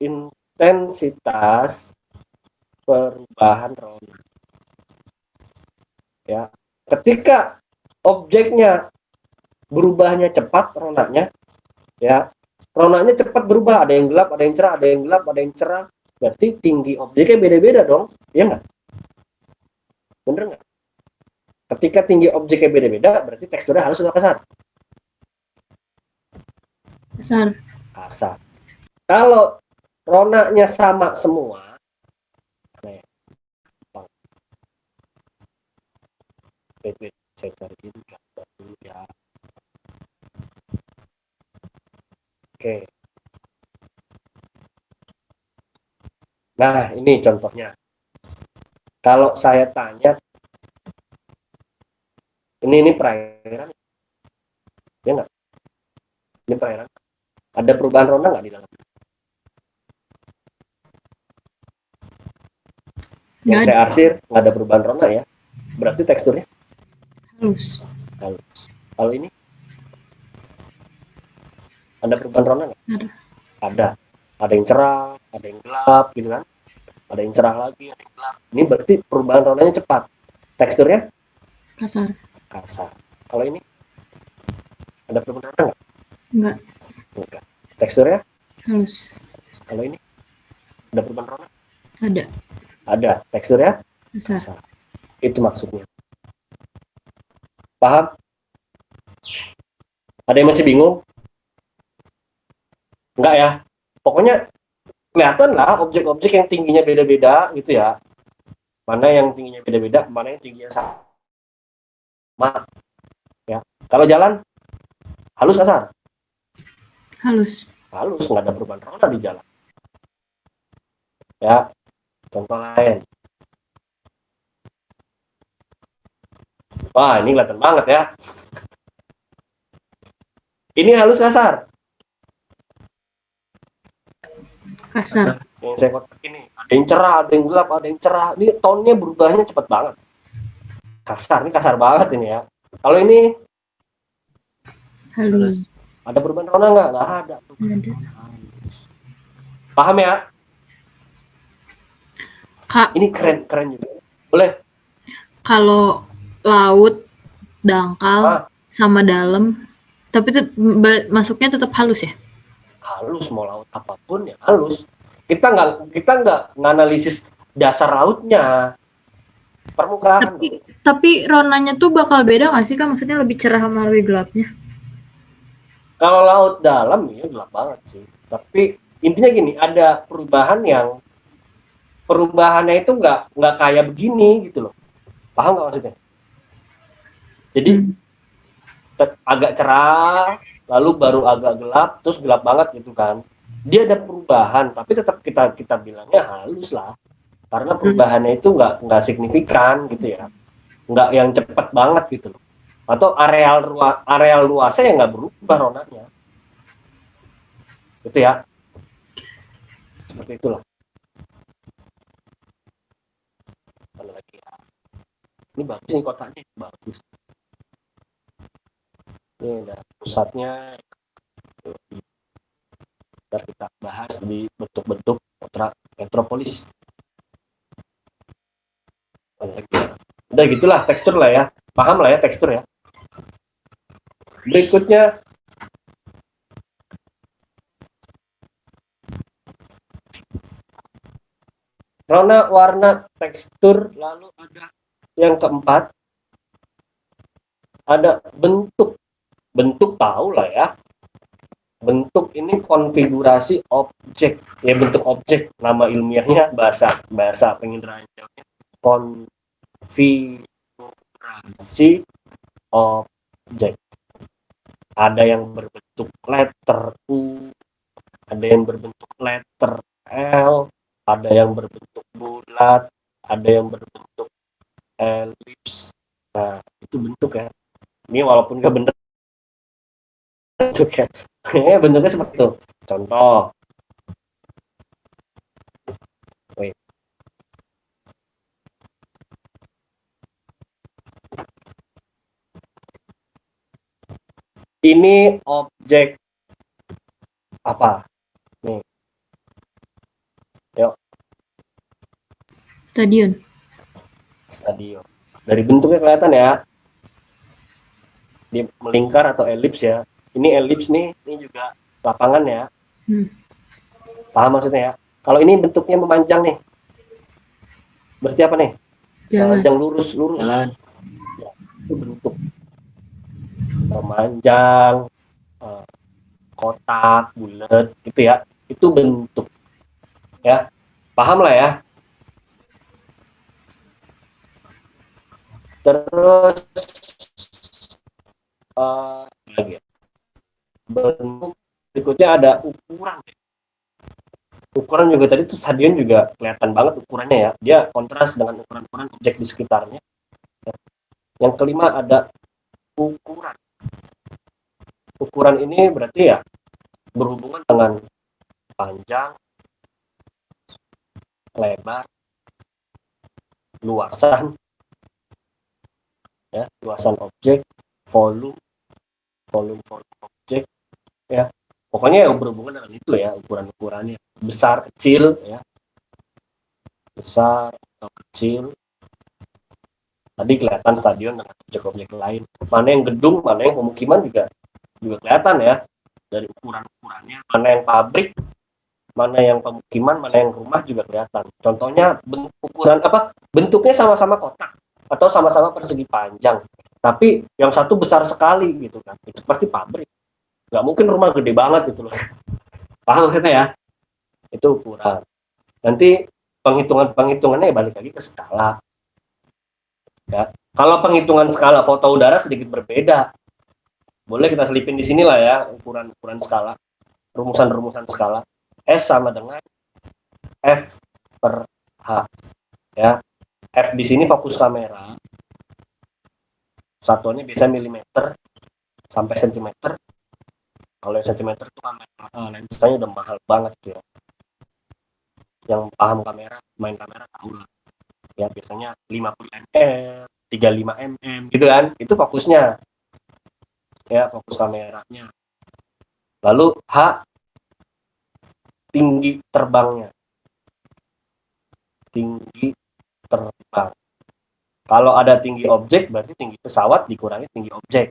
Intensitas perubahan ronak. Ya, ketika objeknya berubahnya cepat ronaknya, ya ronaknya cepat berubah, ada yang gelap, ada yang cerah, ada yang gelap, ada yang cerah, berarti tinggi objeknya beda-beda dong, ya nggak? Bener nggak? Ketika tinggi objeknya beda-beda, berarti teksturnya halus atau kasar? Kasar. Kalau ronaknya sama semua, saya cari ini dulu ya. Oke. Nah, ini contohnya. Kalau saya tanya, ini perairan, ya nggak? Ini perairan. Ada perubahan rona nggak di dalam? Yang saya arsir nggak ada perubahan rona ya. Berarti teksturnya halus. Kalau ini ada perubahan rona nggak? Ada. Ada yang cerah, ada yang gelap, gitu kan? Ada yang cerah lagi, ada yang gelap. Ini berarti perubahan ronanya cepat. Teksturnya Kasar. Kalau ini ada perubahan rona nggak? Enggak. Teksturnya Halus. Kalau ini ada perubahan rona? Ada. Teksturnya Kasar. Itu maksudnya. Paham? Ada yang masih bingung? Enggak ya? Pokoknya kelihatan lah objek-objek yang tingginya beda-beda gitu ya. Mana yang tingginya beda-beda, mana yang tingginya sama. Ya. Kalau jalan halus kasar? Halus. Nggak ada perubahan rona di jalan. Ya. Contoh lain. Wah, ini kelihatan banget ya. Ini halus kasar. Yang saya kotak ini, ada yang cerah, ada yang gelap, ada yang cerah. Ini tone-nya berubahnya cepat banget. Kasar, ini kasar banget ini ya. Kalau ini Ada perubahan Rona nggak? Nggak ada. Ada. Paham ya? Kak, Ini keren juga. Boleh. kalau laut, dangkal, Ah, sama dalam, tapi masuknya tetap halus ya? halus, mau laut apapun ya halus. Kita nggak nganalisis dasar lautnya, permukaan. Tapi ronanya tuh bakal beda nggak sih Kak? Maksudnya lebih cerah sama lebih gelapnya? Kalau laut dalam ya gelap banget sih. Tapi intinya gini, ada perubahannya itu nggak kayak begini gitu loh. Paham nggak maksudnya? Jadi agak cerah, lalu baru agak gelap, terus gelap banget gitu kan. Dia ada perubahan, tapi tetap kita bilangnya halus lah, karena perubahannya itu nggak signifikan gitu ya, nggak yang cepat banget gitu loh. Atau areal luasnya yang nggak berubah ronanya, gitu ya, seperti itulah. Ada lagi ya. Ini bagus nih kotanya, bagus. Ini ada pusatnya. Ntar kita bahas di bentuk-bentuk metropolis. Udah gitulah tekstur lah ya, paham lah ya tekstur ya. Berikutnya rona, warna, tekstur, lalu ada yang keempat ada bentuk. Bentuk tahu lah ya, bentuk ini konfigurasi objek ya, bentuk objek, nama ilmiahnya bahasa penginderaan konfigurasi objek. Ada yang berbentuk letter U, ada yang berbentuk letter L, ada yang berbentuk bulat, ada yang berbentuk elips. Nah, itu bentuk ya. Ini walaupun nggak bener bentuk ya, bentuknya seperti itu. Contoh, ini objek apa? Nih, yuk, Stadion. stadion. Dari bentuknya kelihatan ya, dia melingkar atau elips ya. Ini elips nih, ini juga lapangan ya. Paham maksudnya ya? Kalau ini bentuknya memanjang nih, berarti apa nih? Jalan. Memanjang lurus. Jalan. Ya, itu bentuk memanjang, kotak, bulat, gitu ya. Itu bentuk. Ya, paham lah ya. Terus lagi ya. Bentuk berikutnya ada ukuran. Ukuran juga tadi tuh stadion juga kelihatan banget ukurannya ya. Dia kontras dengan ukuran-ukuran objek di sekitarnya. Yang kelima ada ukuran. Ukuran ini berarti ya berhubungan dengan panjang, lebar, luasan, ya, luasan objek, volume objek, ya. Pokoknya yang berhubungan dengan itu ya, ukuran-ukurannya besar, kecil, ya, besar atau kecil. Tadi kelihatan stadion dengan objek-objek lain. Mana yang gedung, mana yang pemukiman juga kelihatan ya dari ukuran-ukurannya. Mana yang pabrik, mana yang pemukiman, mana yang rumah juga kelihatan. Contohnya ukuran apa? Bentuknya sama-sama kotak atau sama-sama persegi panjang, tapi yang satu besar sekali gitu kan. Itu pasti pabrik. Nggak mungkin rumah gede banget itu loh. Paham kita ya? Itu ukuran. Nanti penghitungannya balik lagi ke skala. Ya. Kalau penghitungan skala foto udara sedikit berbeda. Boleh kita selipin di sini lah ya, ukuran skala, rumusan skala. S sama dengan F per H. Ya. F di sini fokus kamera. Satuannya biasa milimeter sampai sentimeter. Kalau sentimeter itu kamera lensanya udah mahal banget ya. Yang paham kamera, main kamera tahu lah. Ya biasanya 50 mm, 35 mm gitu kan. Itu fokusnya. Ya, fokus kameranya. Lalu H, tinggi terbangnya. Tinggi terbang. Kalau ada tinggi objek, berarti tinggi pesawat dikurangi tinggi objek.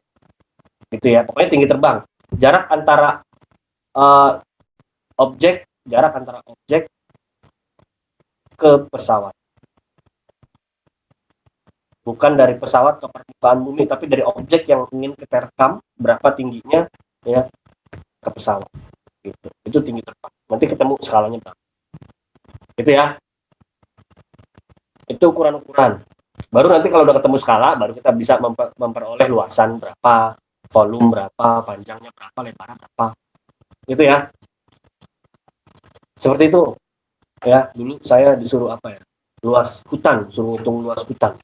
Gitu ya, pokoknya tinggi terbang. Jarak antara objek ke pesawat. Bukan dari pesawat ke permukaan bumi, tapi dari objek yang ingin kita rekam, berapa tingginya ya ke pesawat. Gitu. Itu tinggi terbang. Nanti ketemu skalanya berapa. Gitu ya. Itu ukuran-ukuran. Baru nanti kalau udah ketemu skala, baru kita bisa memperoleh luasan berapa, volume berapa, panjangnya berapa, lebarnya berapa. Gitu ya. Seperti itu. Ya, dulu saya disuruh apa ya? Luas hutan, suruh hitung luas hutan.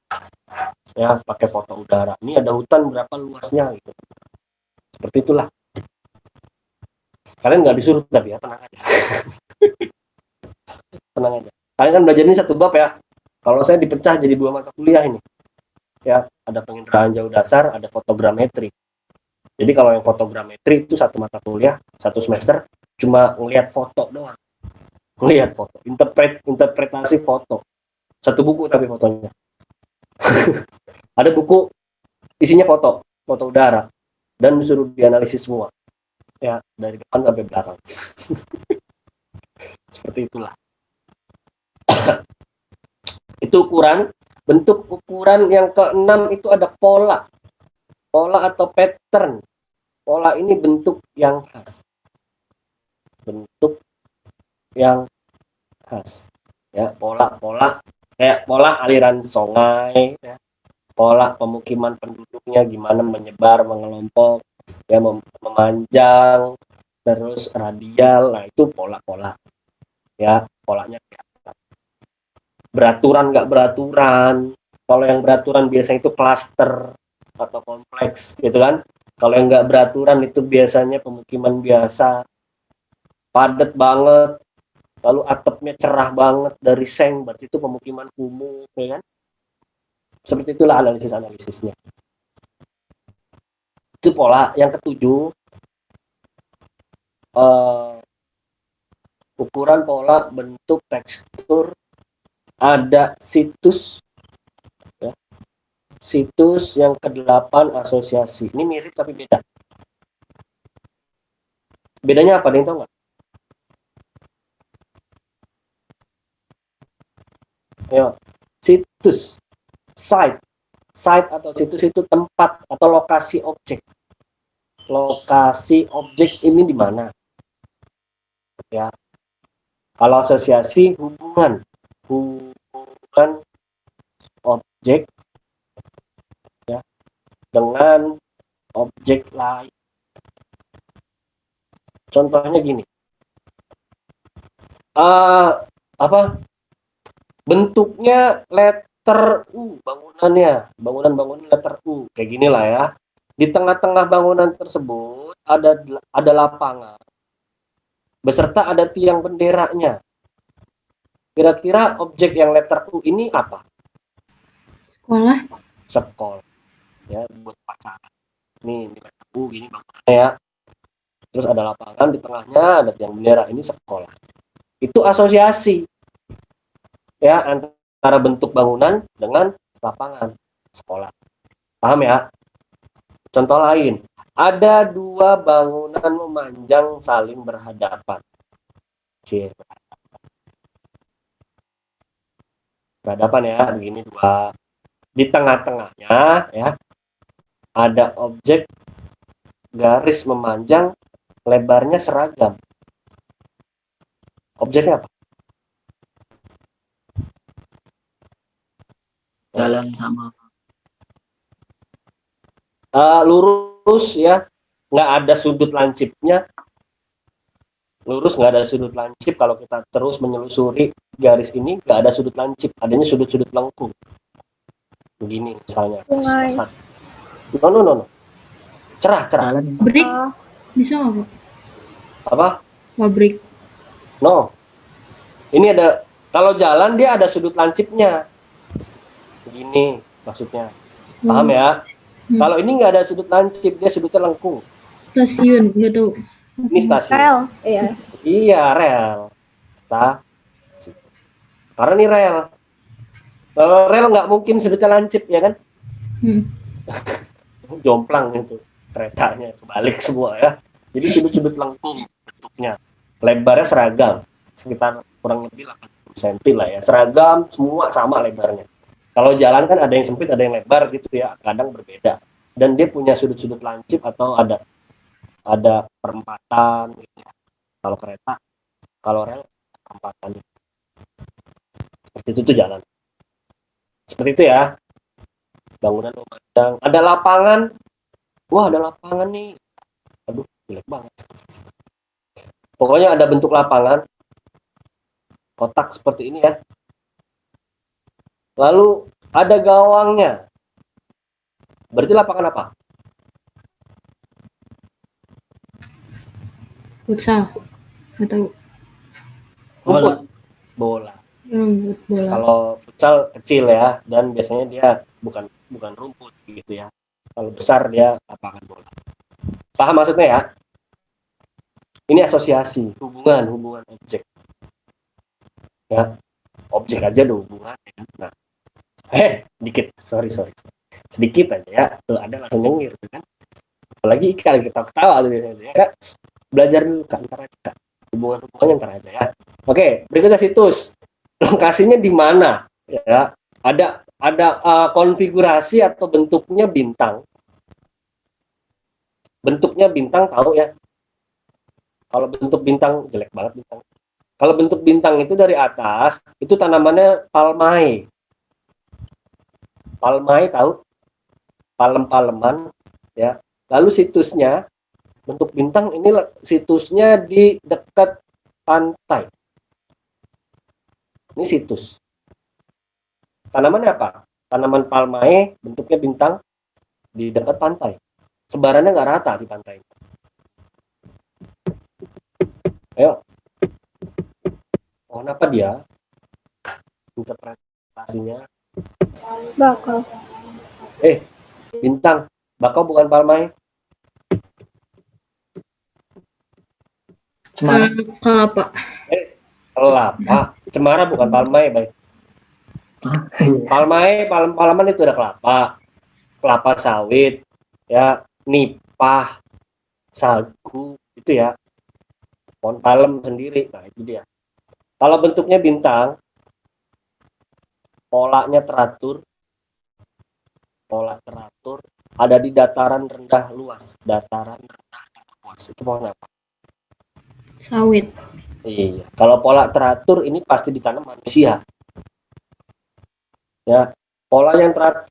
Ya, pakai foto udara. Ini ada hutan berapa luasnya gitu. Seperti itulah. Kalian nggak disuruh tapi ya, tenang aja. Tenang aja. Kalian kan belajar ini satu bab ya. Kalau saya dipecah jadi 2 mata kuliah ini. Ya, ada penginderaan jauh dasar, ada fotogrametri. Jadi kalau yang fotogrametri itu 1 mata kuliah, 1 semester cuma ngelihat foto doang. Ngelihat foto, interpretasi foto. 1 buku tapi fotonya. Ada buku isinya foto udara dan disuruh dianalisis semua. Ya, dari depan sampai belakang. Seperti itulah. Itu ukuran. Bentuk ukuran yang ke-6 itu ada pola. Pola atau pattern. Pola ini bentuk yang khas. Bentuk yang khas. Ya, pola-pola kayak pola aliran sungai, ya. Pola pemukiman penduduknya gimana menyebar, mengelompok, ya, memanjang, terus radial. Nah, itu pola-pola. Ya, polanya kayak beraturan nggak beraturan. Kalau yang beraturan biasanya itu klaster atau kompleks gitu kan. Kalau yang nggak beraturan itu biasanya pemukiman biasa, padat banget, lalu atapnya cerah banget dari seng, berarti itu pemukiman kumuh, ya kan. Seperti itulah analisisnya. Itu pola. Yang ketujuh, ukuran, pola, bentuk, tekstur. Ada situs, ya. Situs yang ke-8 asosiasi. Ini mirip tapi beda. Bedanya apa? Ada yang tahu nggak? Ayo. Situs, site atau situs itu tempat atau lokasi objek. Lokasi objek ini di mana? Ya. Kalau asosiasi, hubungan objek, ya, dengan objek lain. Contohnya gini, bentuknya letter U, bangunan letter U, kayak gini lah ya. Di tengah-tengah bangunan tersebut ada lapangan, beserta ada tiang benderanya. Kira-kira objek yang letter U ini apa? Sekolah. Ya, buat pacaran. Ini letter U, gini bangunannya ya. Terus ada lapangan di tengahnya, ada tiang bendera, ini sekolah. Itu asosiasi. Ya, antara bentuk bangunan dengan lapangan sekolah. Paham ya? Contoh lain, ada 2 bangunan memanjang saling berhadapan. Berhadapan ya, begini 2. Di tengah-tengahnya ya ada objek garis memanjang, lebarnya seragam. Objeknya apa? Jalan sama. Lurus ya, nggak ada sudut lancipnya. Lurus, nggak ada sudut lancip. Kalau kita terus menyelusuri garis ini, nggak ada sudut lancip, adanya sudut-sudut lengkung. Begini misalnya. Sungai. No. Cerah. Jalan. Pabrik bisa nggak, Pak? Apa? Pabrik. No. Ini ada, kalau jalan dia ada sudut lancipnya. Begini maksudnya. Paham ya? Kalau ini nggak ada sudut lancip, dia sudutnya lengkung. Stasiun, nggak tahu. Ini stasiun. Rel, iya. Iya, rel. Stasi. Karena ini rel. Kalau rel nggak mungkin sudutnya lancip, ya kan? Hmm. Jomplang itu keretanya kebalik semua ya. Jadi sudut-sudut lengkung bentuknya. Lebarnya seragam, sekitar kurang lebih 80 cm lah ya. Seragam, semua sama lebarnya. Kalau jalan kan ada yang sempit, ada yang lebar gitu ya, kadang berbeda. Dan dia punya sudut-sudut lancip atau ada perempatan gitu ya. Kalau kereta, kalau rel perempatan. Seperti itu tuh jalan. Seperti itu ya. Bangunan memandang. Ada lapangan. Wah, ada lapangan nih. Aduh, jelek banget. Pokoknya ada bentuk lapangan. Kotak seperti ini ya. Lalu ada gawangnya. Berarti lapangan apa? Futsal atau Rumput. Bola. rumput bola. Kalau futsal kecil ya, dan biasanya dia bukan rumput gitu ya. Kalau besar dia lapangan bola. Paham maksudnya ya? Ini asosiasi, hubungan objek. Ya, objek aja ada hubungan. Ya. Nah, dikit, sorry. Sedikit aja ya. Tuh ada langsung nyengir kan. Apalagi kalau kita ketawa tuh biasanya ya, Kak. Belajar dulu Kak, ntar aja Kak. Hubungan ntar aja ya. Oke, berikutnya situs. Lokasinya di mana? Ya, ada konfigurasi atau bentuknya bintang. Bentuknya bintang tahu ya. Kalau bentuk bintang jelek banget bintang. Kalau bentuk bintang itu dari atas, itu tanamannya palmai. Palmai tahu? Palem-paleman ya. Lalu situsnya bentuk bintang ini situsnya di dekat pantai. Ini situs. Tanamannya apa? Tanaman palmai, bentuknya bintang di dekat pantai. Sebarannya nggak rata di pantai. Ayo. Pohon apa dia? Interpretasinya. Bakau. Bintang. Bakau bukan palmai. Cemara. Kelapa. Kelapa. Cemara bukan palmai, baik. Palmai, palaman itu ada kelapa sawit, ya, nipah, sagu, itu ya. Pohon palem sendiri, nah itu dia. Kalau bentuknya bintang, polanya teratur, ada di dataran rendah luas, itu pohon apa? Sawit. Iya, kalau pola teratur ini pasti ditanam manusia. Ya,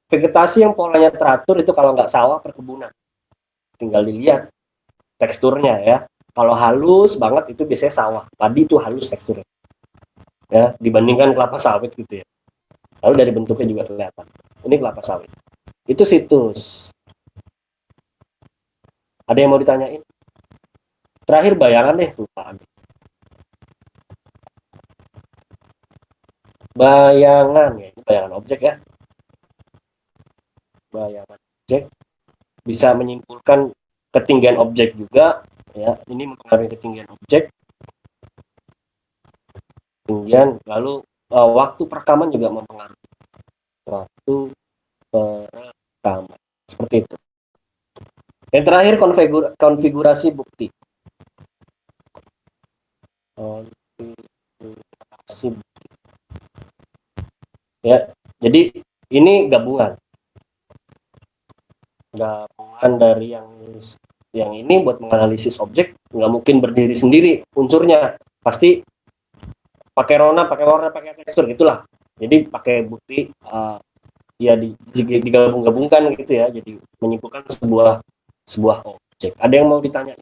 vegetasi yang polanya teratur itu kalau nggak sawah perkebunan. Tinggal dilihat teksturnya ya. Kalau halus banget itu biasanya sawah. Padi itu halus teksturnya. Ya, dibandingkan kelapa sawit gitu ya. Lalu dari bentuknya juga kelihatan. Ini kelapa sawit. Itu situs. Ada yang mau ditanyain? Terakhir bayangan deh, lupa. Bayangan ya, ini bayangan objek ya. Bayangan objek bisa menyimpulkan ketinggian objek juga ya. Ini mempengaruhi ketinggian objek. Ketinggian, lalu waktu perekaman juga mempengaruhi. Waktu perekaman. Seperti itu. Yang terakhir konfigurasi bukti. Konfigurasi bukti. Ya, jadi ini gabungan dari yang ini buat menganalisis objek. Nggak mungkin berdiri sendiri unsurnya, pasti pakai warna, pakai tekstur gitulah. Jadi pakai bukti ya digabung-gabungkan gitu ya, jadi menyimpulkan sebuah objek. Ada yang mau ditanya?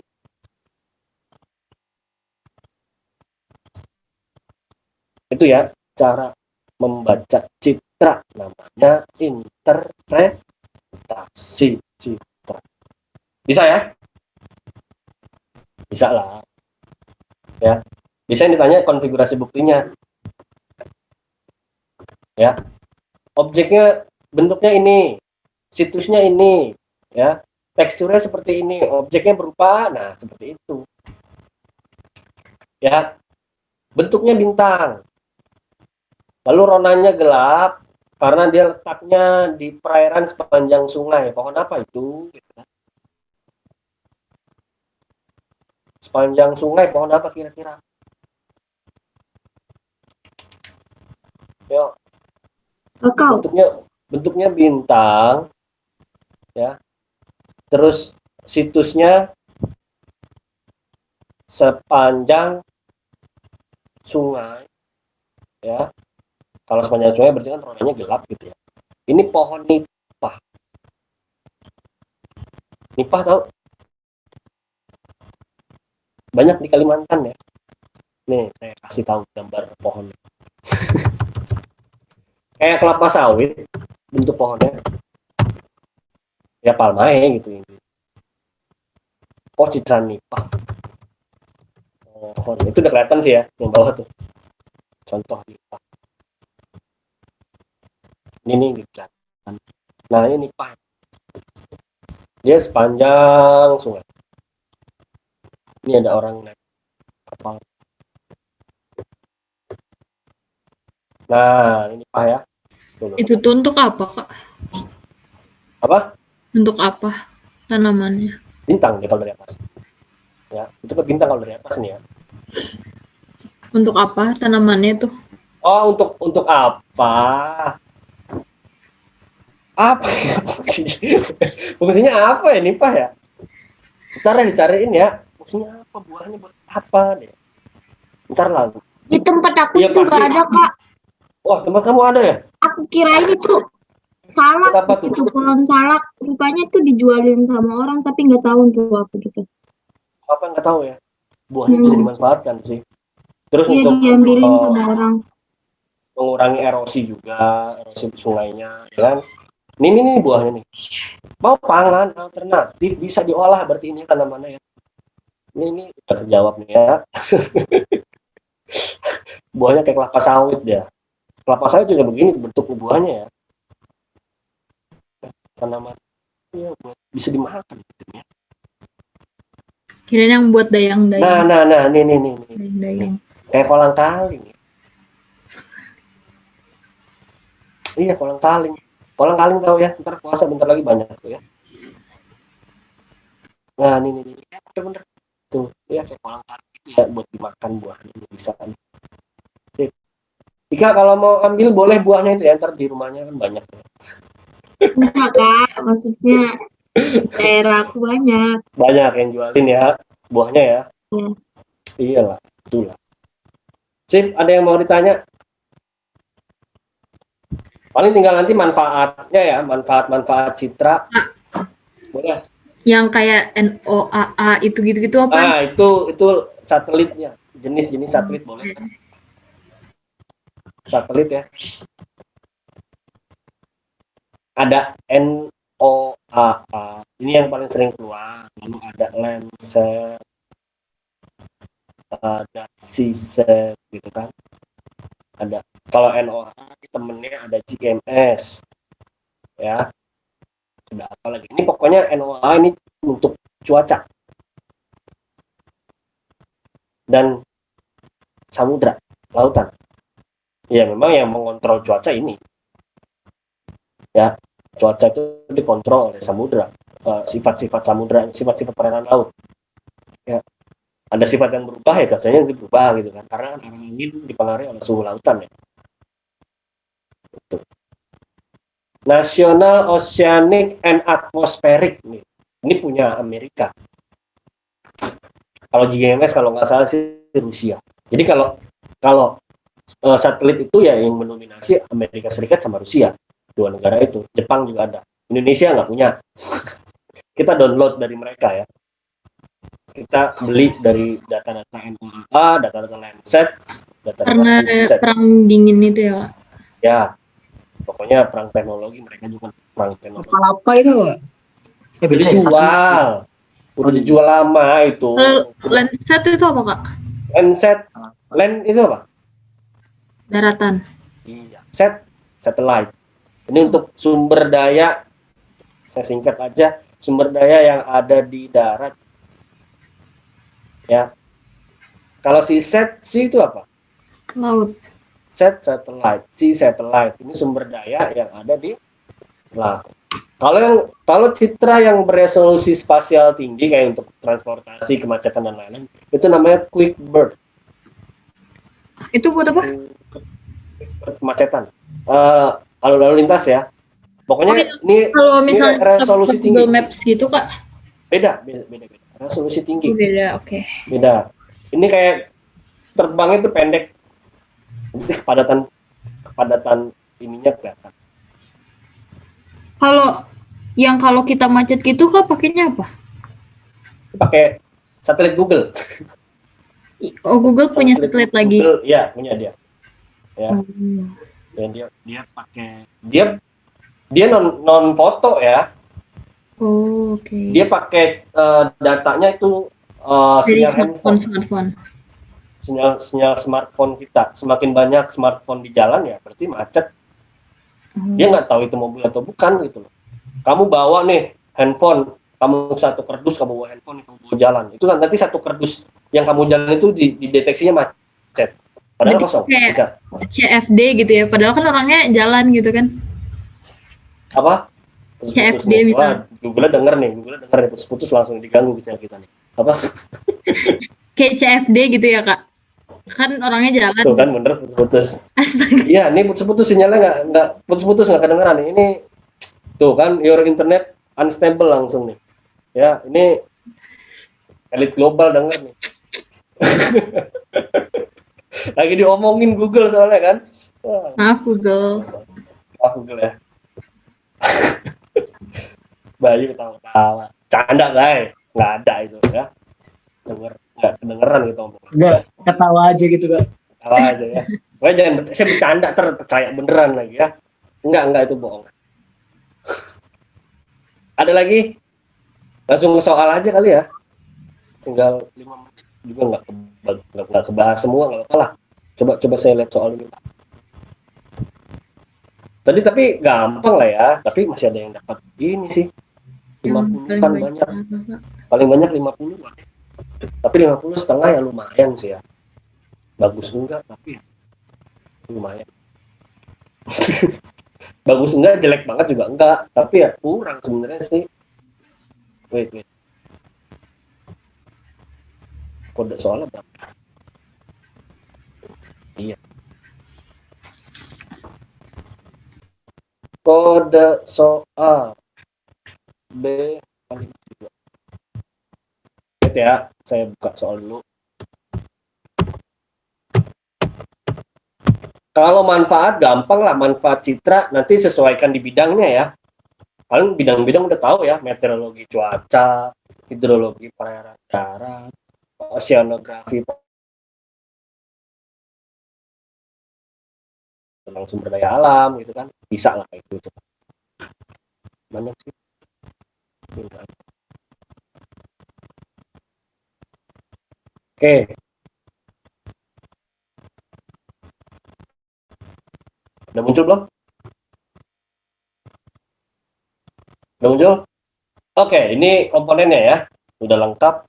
Itu ya cara membaca citra, namanya interpretasi citra. Bisa ya? Bisa lah. Ya. Bisa yang ditanya konfigurasi buktinya. Ya. Objeknya bentuknya ini, situsnya ini, ya. Teksturnya seperti ini, objeknya berupa, nah seperti itu. ya, bentuknya bintang. Lalu ronanya gelap karena dia letaknya di perairan sepanjang sungai. Pohon apa itu? Sepanjang sungai, pohon apa kira-kira? Yuk, Kakao. bentuknya bintang, ya. Terus situsnya sepanjang sungai, ya. Kalau sepanjang sungai berarti kan ronanya gelap gitu ya. Ini pohon nipah. Nipah tahu? Banyak di Kalimantan ya. Nih, saya kasih tahu gambar pohonnya. Kayak kelapa sawit bentuk pohonnya. Ya palmae gitu ini. Oh, citra nipah. Pohon itu udah kelihatan sih ya yang bawah tuh. Contoh nipah. Ini nih kelihatan. Nah, ini nipah. Dia sepanjang sungai. Ini ada orang naik kapal. Nah, ini nipah ya. Tuh, Itu tuh untuk apa, Kak? apa? Untuk apa tanamannya? Bintang dia kalau dari atas. Ya, itu ke bintang kalau dari atas nih ya. Untuk apa tanamannya tuh? Oh, untuk apa? Apa ya fungsinya apa ya nipah ya? Ntar dicariin ya. Fungsinya apa? Buahnya buat apa deh? Ntar lah. Di tempat aku Iya, juga pasti. ada, Kak. Wah, tempat kamu ada ya? Aku kirain itu salak, Buat apa tuh? itu pohon salak. Rupanya tuh dijualin sama orang, tapi nggak tahu tuh apa gitu. Apa nggak tahu ya? Buahnya bisa dimanfaatkan sih. Terus Iya, untuk diambilin sama orang. mengurangi erosi juga, erosi sungainya, ya kan? Ini buahnya nih. Mau pangan alternatif bisa diolah berarti ini tanamannya ya. Ini udah terjawab nih ya. Buahnya kayak kelapa sawit ya. Kelapa sawit juga begini bentuk buahnya ya. Tanaman ya buat bisa dimakan gitu ya. Kirain yang buat dayang-dayang. Nah, nih. Dayang-dayang. Kayak kolang kaling. Iya, kolang kaling. Kolang kaling tahu ya, ntar puasa bentar lagi banyak tuh ya. Nah, nih. Ya, bener. Tuh, ya kayak kolang kaling gitu ya buat dimakan buahnya bisa. Sip. Ika kalau mau ambil boleh buahnya itu ya, ntar di rumahnya kan banyak. Enggak, Kak. Maksudnya daerah aku banyak. Banyak yang jualin ya buahnya ya. Iya. Iyalah, itulah. Sip, ada yang mau ditanya? Paling tinggal nanti manfaatnya ya, manfaat citra. Boleh. Yang kayak NOAA itu gitu-gitu apa? Ah, itu satelitnya. Jenis-jenis satelit boleh. Satelit ya. Ada NOAA. Ini yang paling sering keluar. Lalu ada Landsat, ada Seasat gitu kan. Ada kalau NOAA temennya ada GMS. Ya. Ada apa lagi? Ini pokoknya NOAA ini untuk cuaca dan samudra, lautan. Ya memang yang mengontrol cuaca ini. Ya, cuaca itu dikontrol oleh samudra. Sifat-sifat samudra, sifat-sifat perairan laut. Ya. Ada sifat yang berubah ya cuacanya nanti berubah gitu kan. Karena kan arah angin dipengaruhi oleh suhu lautan ya. Gitu. National Oceanic and Atmospheric nih. Ini punya Amerika. Kalau GMS kalau nggak salah sih Rusia. Jadi kalau satelit itu ya yang mendominasi Amerika Serikat sama Rusia. Dua negara itu. Jepang juga ada. Indonesia nggak punya. Kita download dari mereka ya. Kita beli dari data-data NOAA, data-data Landsat, data-data Karena Seasat. perang dingin itu ya, Kak. Ya, pokoknya perang teknologi mereka juga perang teknologi. Kapal apa itu? Udah Beda ya, dijual, udah dijual lama itu. Landsat itu apa, Kak? Landsat, land itu apa? Daratan. Iya, satellite. Ini untuk sumber daya, saya singkat aja, sumber daya yang ada di darat. Ya, Kalau si C itu apa? Laut. Satellite. Ini sumber daya yang ada di laut. Kalau citra yang beresolusi spasial tinggi kayak untuk transportasi, kemacetan dan lain-lain, itu namanya quick bird. Itu buat apa? Kemacetan. Kalau lalu lintas ya. Pokoknya ini Kalau misalnya resolusi tinggi. Google Maps gitu, Kak. Beda. Resolusi tinggi. Beda, oke. Beda. Ini kayak terbangnya itu pendek. Nanti kepadatan ininya kelihatan. Kalau kita macet gitu, Kak, pakainya apa? Pakai satelit Google. Oh, Google punya satelit lagi. Google, ya, punya dia. Ya. Hmm. Dan dia pakai dia non foto ya. Oh, oke. Dia pakai datanya itu Dari sinyal handphone, smartphone. sinyal smartphone kita. Semakin banyak smartphone di jalan ya berarti macet. Dia nggak tahu itu mobil atau bukan gitu loh. Kamu bawa nih handphone, kamu satu kardus, kamu bawa handphone, kamu bawa jalan. Itu kan nanti satu kardus yang kamu jalan itu dideteksinya macet. Padahal Berarti kosong. kayak Bisa. CFD gitu ya. Padahal kan orangnya jalan gitu kan. Apa? CFD nih. misalnya. Wah, Google denger nih, putus langsung diganggu channel kita nih. Apa? Kayak CFD gitu ya, Kak. Kan orangnya jalan. Tuh kan bener putus. Astaga. Iya, ini putus sinyalnya nggak putus nggak kedengeran nih. Ini tuh kan your internet unstable langsung nih. Ya, ini elit global denger nih. Lagi diomongin Google soalnya kan. Wah, Maaf, Google. Google ya. Bayu ketawa-ketawa. Canda, guys. Nggak ada itu ya. Nggak kedengeran gitu omongin. Enggak, ketawa aja gitu Kak. Ketawa aja ya. Pokoknya jangan saya bercanda terpercaya beneran lagi ya. Enggak itu bohong. Ada lagi? Langsung ke soal aja kali ya. Tinggal 5 menit juga nggak kebahas semua, nggak apa-apa lah. Coba saya lihat soal ini. Tadi tapi gampang lah ya, tapi masih ada yang dapat ini sih. 50 kan banyak. Paling banyak 50. Tapi 50 setengah ya lumayan sih ya. Bagus enggak tapi ya lumayan. Bagus enggak, jelek banget juga enggak, tapi ya kurang sebenarnya sih. Wait. Kode soalnya berapa? Iya. Kode soal B paling 2. Wait ya, saya buka soal dulu. Kalau manfaat gampang lah, manfaat citra nanti sesuaikan di bidangnya ya. Paling bidang-bidang udah tahu ya, meteorologi cuaca, hidrologi perairan darat, oceanografi tentang sumber daya alam gitu kan, bisa lah kayak gitu. Banyak sih. Oke. Udah muncul belum? Udah muncul? Oke, ini komponennya ya. Udah lengkap.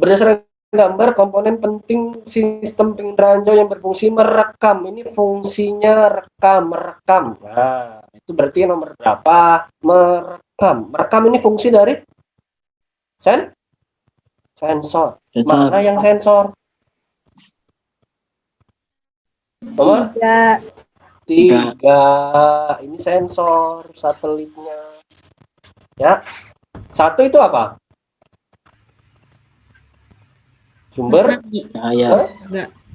Berdasarkan gambar komponen penting sistem penginderaan jauh yang berfungsi merekam. Ini fungsinya merekam. Nah, itu berarti nomor berapa? Merekam. Merekam ini fungsi dari sensor. Mana yang sensor? Nomor 3. Ini sensor satelitnya. Ya. 1 itu apa? Sumber Cahaya.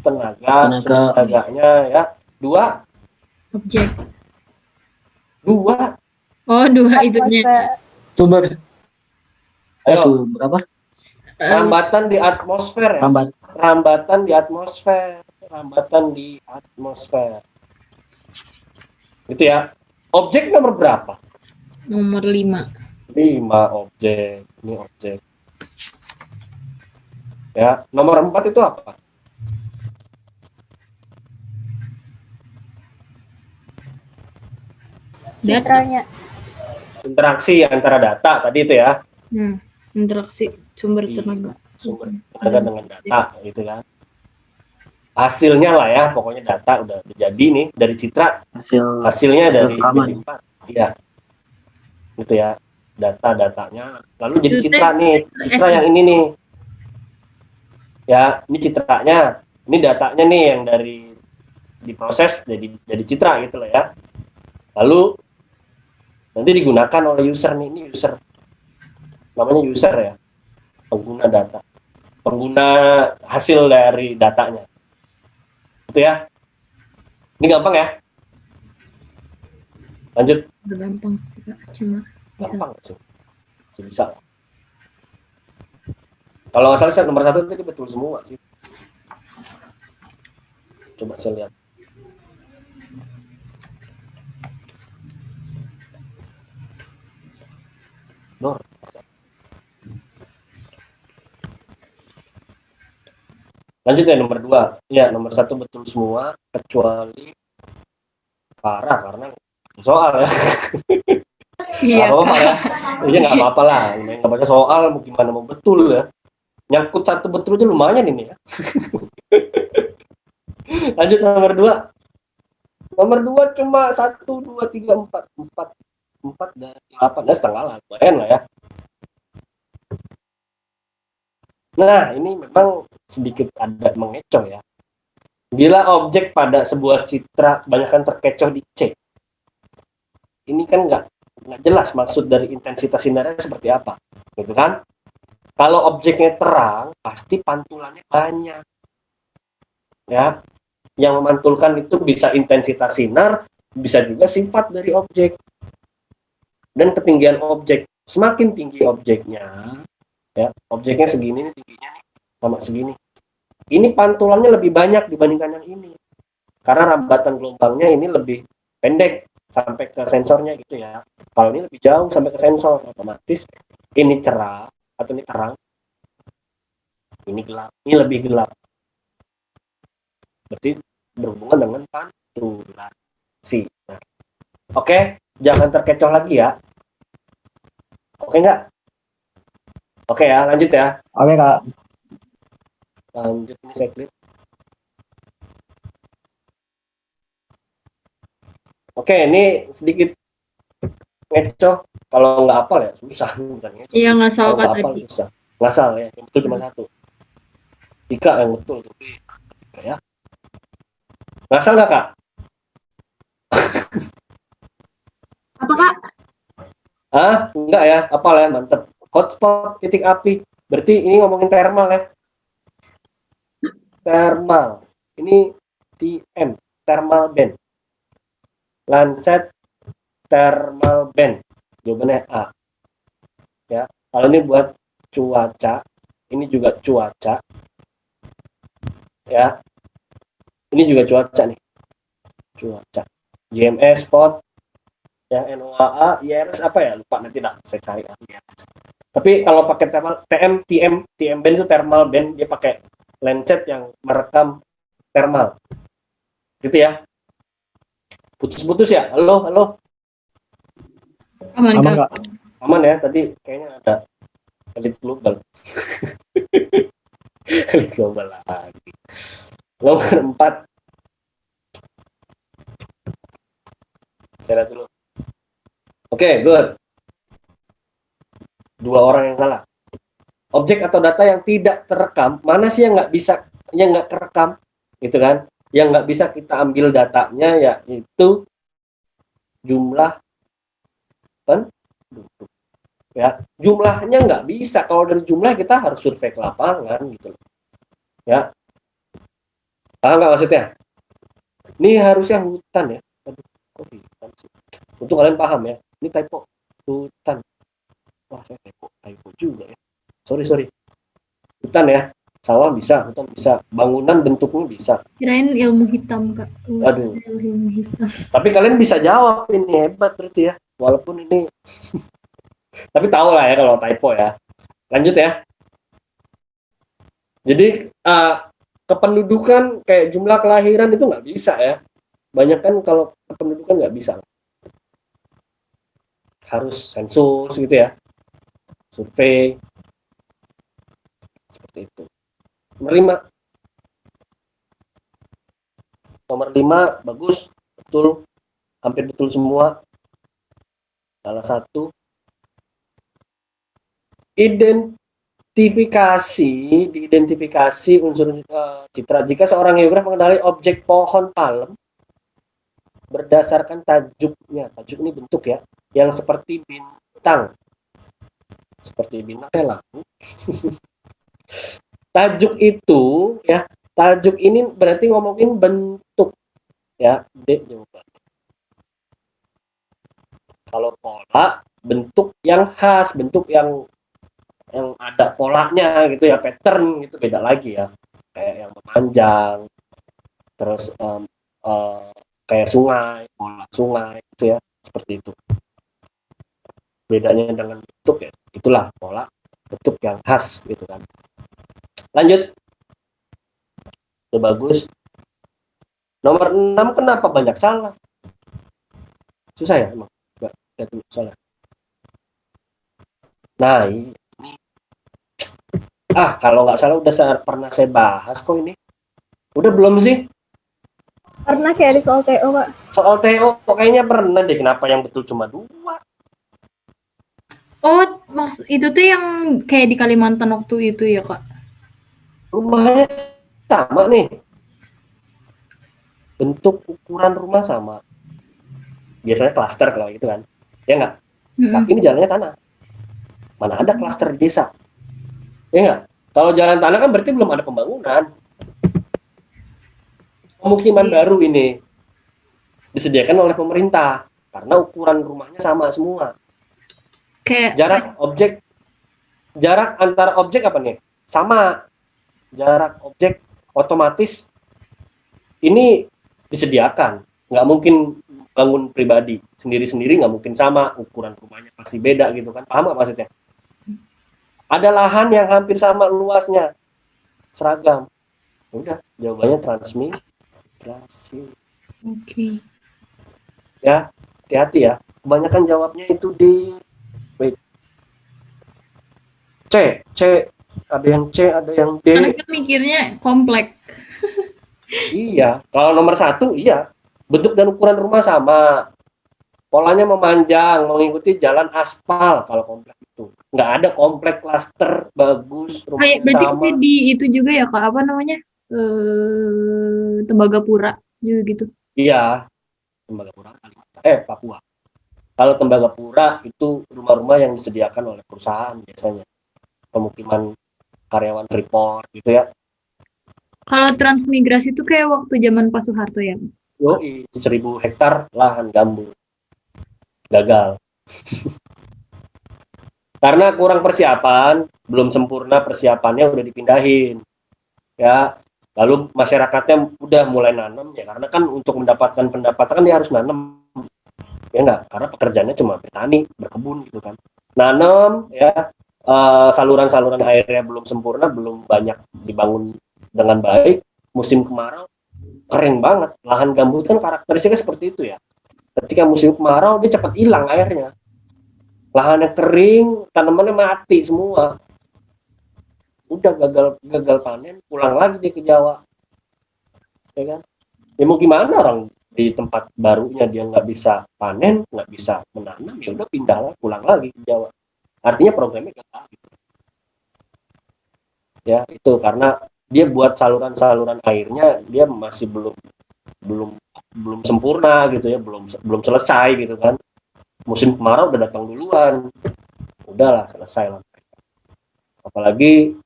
tenaganya ya. 2 Objek. 2. Oh, 2 itunya. Sumber. Ayo. Sumber apa? Rambatan di atmosfer ya. Rambatan di atmosfer. Gitu ya. Objek nomor berapa? Nomor 5. 5 objek. Ini objek. Ya, nomor 4 itu apa? Citranya. Interaksi antara data tadi itu ya. Interaksi sumber tenaga. sumber tenaga dengan data gitu kan. Hasilnya lah ya, pokoknya data udah jadi nih dari Citra, hasilnya hasil dari rekaman. 4. Iya. Gitu ya. Datanya lalu jadi Itu Citra nih, Citra yang ini nih. Ya, ini citranya. Ini datanya nih yang dari diproses jadi Citra gitu loh ya. Lalu nanti digunakan oleh user nih, ini user. Namanya user ya. Pengguna data. Pengguna hasil dari datanya. Itu ya. Ini gampang ya. Lanjut. Gak gampang juga, cuma bisa. Gampang sih. Bisa. Kalau nggak salah set nomor 1 tadi betul semua sih. Coba saya lihat. Dor. Lanjut ya nomor 2. Ya, nomor 1 betul semua kecuali parah karena soal ya. Iya, Apa-apa Kak. ya. Iya nggak apa-apa lah. Nggak baca soal mau gimana mau betul ya. Nyangkut 1 betul aja lumayan ini ya. Lanjut nomor 2. Nomor 2 cuma 1, 2, 3, 4 dari 8 ya, setengah lah, lumayan lah ya. Nah, ini memang sedikit ada mengecoh ya. Bila objek pada sebuah citra kebanyakan terkecoh di C, ini kan nggak jelas maksud dari intensitas sinarnya seperti apa, gitu kan? Kalau objeknya terang, pasti pantulannya banyak, ya. Yang memantulkan itu bisa intensitas sinar, bisa juga sifat dari objek dan ketinggian objek. Semakin tinggi objeknya, ya, objeknya segini nih tingginya nih sama segini. Ini pantulannya lebih banyak dibandingkan yang ini. Karena rambatan gelombangnya ini lebih pendek sampai ke sensornya gitu ya. Kalau ini lebih jauh sampai ke sensor, otomatis ini cerah atau ini terang. Ini gelap, ini lebih gelap. Berarti berhubungan dengan pantulan sinar. Oke, jangan terkecoh lagi ya. Oke nggak? Oke ya, lanjut ya. Oke, Kak. Lanjut ini saya klik. Oke, ini sedikit ngecoh. Kalau nggak hafal ya susah. Bukan ngecoh. Iya, nggak salah Kalau nggak Kak hafal tadi. susah. Ngasal ya, yang betul cuma 1. Tika yang betul tapi ya. Ngasal nggak Kak? Apa Kak? Ah, enggak ya, hafal ya, mantep. Hotspot titik api. Berarti ini ngomongin thermal ya. Thermal. Ini TM, thermal band. Lancet thermal band. Jawabannya A. Ya, kalau ini buat cuaca, ini juga cuaca. Ya. Ini juga cuaca nih. Cuaca. GMS spot ya, NOAA, IRS apa ya? Lupa nanti dah saya cari. Tapi kalau pakai thermal TM band itu thermal band, dia pakai lancet yang merekam thermal. Gitu ya. Putus-putus ya. Halo. Aman Aman, Kak. Kak. Aman ya, tadi kayaknya ada elit global. Elit global lagi. Nomor 4. Saya lihat dulu. Oke, good. 2 orang yang salah. Objek atau data yang tidak terekam, mana sih yang nggak bisa, yang nggak terekam, gitu kan? Yang nggak bisa kita ambil datanya, yaitu jumlah penduduk. Ya, jumlahnya nggak bisa. Kalau dari jumlah kita harus survei ke lapangan, gitu loh. Ya, paham nggak maksudnya? Ini harusnya hutan ya. Aduh, kok hutan sih? Untuk kalian paham ya. Ini typo hutan. Wah, saya typo juga ya. Sorry. Hutan ya. Sawah bisa, hutan bisa. Bangunan bentuknya bisa. Kirain ilmu hitam Kak. Aduh. Ilmu hitam. Tapi kalian bisa jawab, ini hebat berarti ya. Walaupun ini tapi tahu lah ya kalau typo ya. Lanjut ya. Jadi kependudukan kayak jumlah kelahiran itu nggak bisa ya. Banyak kan kalau kependudukan nggak bisa. Harus sensus gitu ya. Survei. Seperti Nomor 5 bagus, betul, hampir betul semua. Salah satu diidentifikasi unsur citra. Jika seorang geograf mengenali objek pohon palem berdasarkan tajuknya, tajuk ini bentuk ya, yang seperti bintang lampu. Tajuk itu ya, tajuk ini berarti ngomongin bentuk ya, D jawabannya. Kalau pola, bentuk yang khas, bentuk yang ada polanya gitu ya, pattern gitu, beda lagi ya, kayak yang memanjang, terus kayak sungai, pola sungai gitu ya, seperti itu. Bedanya dengan bentuk ya, itulah pola, bentuk yang khas gitu kan. Lanjut, udah bagus. Nomor 6 kenapa banyak salah? Susah ya emang? Enggak salah. Nah, ini kalau nggak salah udah pernah saya bahas kok ini. Udah belum sih? Pernah kayak di soal TO, Kak. Soal TO kayaknya pernah deh, kenapa yang betul cuma 2? Oh, itu tuh yang kayak di Kalimantan waktu itu ya, Kak? Rumahnya sama nih. Bentuk ukuran rumah sama. Biasanya klaster kalau gitu kan. Ya nggak? Tapi ini jalannya tanah. Mana ada klaster di desa? Ya nggak? Kalau jalan tanah kan berarti belum ada pembangunan. Pemukiman baru ini disediakan oleh pemerintah karena ukuran rumahnya sama semua. Jarak antara objek apa nih? Sama. Jarak objek otomatis ini disediakan. Nggak mungkin bangun pribadi sendiri-sendiri, nggak mungkin sama, ukuran rumahnya pasti beda gitu kan. Paham nggak maksudnya? Ada lahan yang hampir sama luasnya, seragam. Udah, jawabannya transmigrasi. Oke. Ya, hati-hati ya. Kebanyakan jawabnya itu di C, ada yang C, ada yang D. Karena kan mikirnya kompleks. Iya, kalau nomor 1 iya, bentuk dan ukuran rumah sama, polanya memanjang mengikuti jalan aspal. Kalau komplek itu nggak ada komplek klaster bagus rumahnya Berarti sama. di itu juga ya, Kak, apa namanya? Tembagapura juga gitu. Iya, Tembagapura, Papua. Kalau Tembagapura itu rumah-rumah yang disediakan oleh perusahaan biasanya, pemukiman karyawan Freeport gitu ya. Kalau transmigrasi itu kayak waktu zaman Pak Soeharto ya? Yoi, 1.000 hektar lahan gambut. Gagal. Karena kurang persiapan, belum sempurna persiapannya udah dipindahin. Ya, lalu masyarakatnya udah mulai nanam ya, karena kan untuk mendapatkan pendapatan kan dia harus nanam. Ya enggak, karena pekerjaannya cuma petani, berkebun gitu kan. Nanam ya, saluran-saluran airnya belum sempurna, belum banyak dibangun dengan baik. Musim kemarau kering banget. Lahan gambut kan karakteristiknya seperti itu ya. Ketika musim kemarau dia cepat hilang airnya. Lahannya kering, tanamannya mati semua. Udah gagal panen, pulang lagi dia ke Jawa. Ya kan? Ya mau gimana, orang di tempat barunya dia nggak bisa panen, nggak bisa menanam, ya udah pindah lah, pulang lagi ke Jawa. Artinya programnya gagal. Ya itu karena dia buat saluran-saluran airnya dia masih belum sempurna gitu ya, belum selesai gitu kan. Musim kemarau udah datang duluan, udahlah selesai lah. Apalagi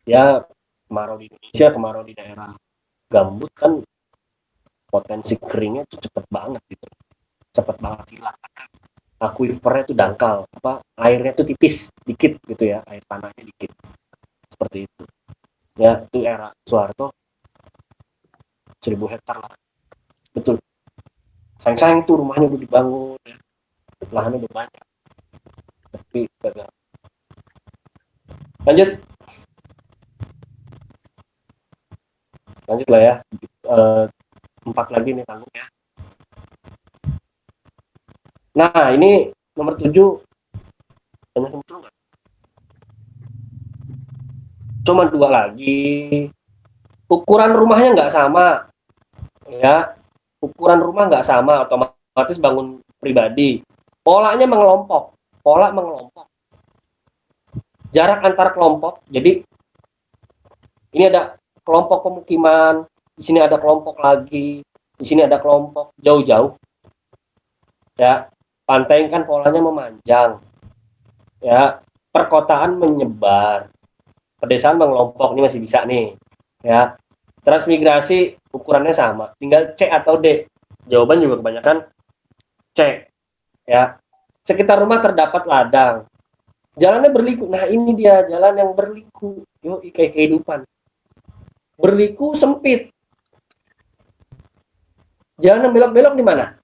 ya kemarau di Indonesia, kemarau di daerah gambut kan potensi keringnya itu cepet banget gitu, cepet banget hilang. Akuifernya itu dangkal, airnya itu tipis dikit gitu ya, air tanahnya dikit, seperti itu ya. Itu era Soeharto 1.000 hektar lah, betul. Sayang-sayang itu rumahnya udah dibangun ya, lahannya udah banyak, tapi gagal. Lanjut lah ya. 4 lagi nih tanggung ya. Nah ini nomor 7 banyak yang betul nggak? cuma 2 lagi. Ukuran rumahnya nggak sama, ya. Ukuran rumah nggak sama, otomatis bangun pribadi. Polanya mengelompok, pola mengelompok. Jarak antar kelompok, jadi ini ada kelompok pemukiman, di sini ada kelompok lagi, di sini ada kelompok jauh-jauh. Ya, pantai kan polanya memanjang. Ya, perkotaan menyebar. Pedesaan mengelompok, ini masih bisa nih. Ya, transmigrasi ukurannya sama, tinggal C atau D. Jawaban juga kebanyakan C. Ya, sekitar rumah terdapat ladang, jalannya berliku. Nah, ini dia jalan yang berliku. Yo, kayak kehidupan. Berliku sempit. Jalan yang belok-belok di mana?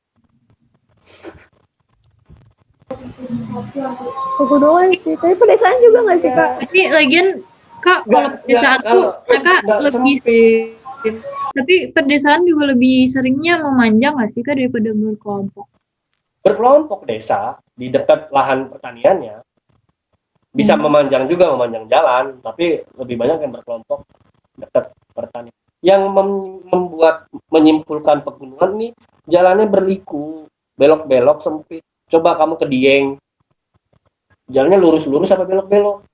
Aku doang sih, tapi pedesaan juga nggak sih kak? Tapi lagian Kak, kalau pedesaan tuh mereka lebih, sempit. tapi pedesaan juga lebih seringnya memanjang nggak sih Kak daripada berkelompok? Berkelompok desa di dekat lahan pertaniannya bisa memanjang juga, memanjang jalan, tapi lebih banyak yang berkelompok dekat pertanian. Yang membuat menyimpulkan pegunungan nih jalannya berliku, belok-belok sempit. Coba kamu ke Dieng, jalannya lurus-lurus apa belok-belok?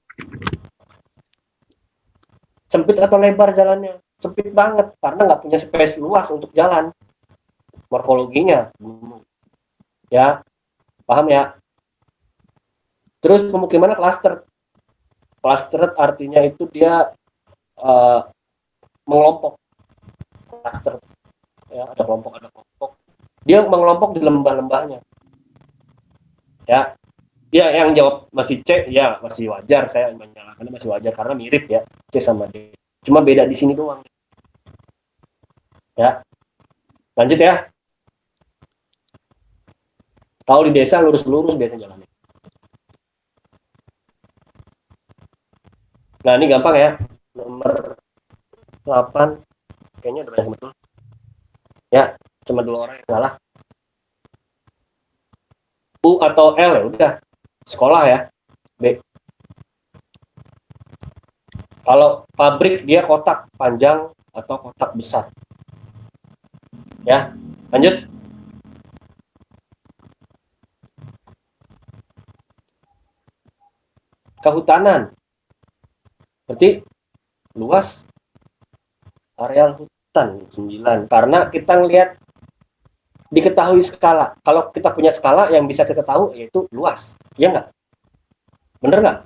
Sempit atau lebar jalannya? Sempit banget karena nggak punya space luas untuk jalan. Morfologinya gunung. Ya, paham ya? Terus pemukimannya cluster. Cluster artinya itu dia mengelompok. Cluster. Ya, ada kelompok. Dia mengelompok di lembah-lembahnya. Ya, ya yang jawab masih C, ya masih wajar, saya menyalahkan masih wajar karena mirip ya C sama D. Cuma beda di sini doang. Ya, lanjut ya. Kalau di desa lurus-lurus biasanya jalannya. Nah, ini gampang ya. Nomor 8. Kayaknya udah banyak betul. Ya, cuma 2 orang yang salah. U atau L ya udah. Sekolah ya. B. Kalau pabrik dia kotak panjang atau kotak besar. Ya, lanjut. Kehutanan. Berarti luas areal hutan 9. Karena kita ngelihat diketahui skala. Kalau kita punya skala yang bisa kita tahu yaitu luas. Iya nggak? Bener nggak?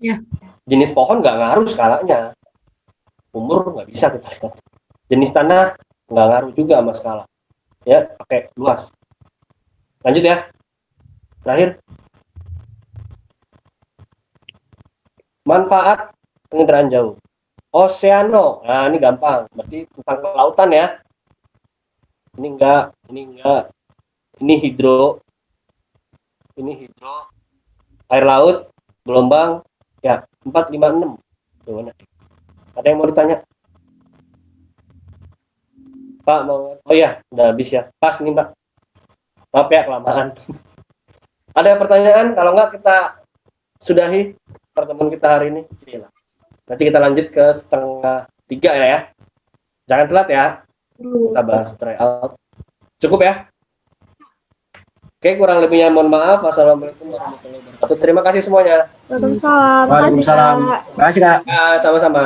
Ya. Jenis pohon nggak ngaruh skalanya. Umur nggak bisa kita lihat. Jenis tanah nggak ngaruh juga sama skala. Ya, pakai luas. Lanjut ya. Terakhir. Manfaat penginderaan jauh. Oceano. Nah, ini gampang. Berarti tentang kelautan ya. Ini enggak. Ini hidro. Air laut, gelombang. Ya, 4, 5, 6. Gimana? Ada yang mau ditanya? Pak, mau? Oh iya, udah habis ya. Pas nih, Mbak. Maaf ya, kelamaan. Ada pertanyaan? Kalau enggak, kita sudahi pertemuan kita hari ini. Nanti kita lanjut ke 2:30 ya. Jangan telat ya. Kita bahas tryout. Cukup ya? Oke, kurang lebihnya mohon maaf. Wassalamualaikum warahmatullahi wabarakatuh. Terima kasih semuanya. Waalaikumsalam. Waalaikumsalam. Terima kasih kak. Ya, sama-sama.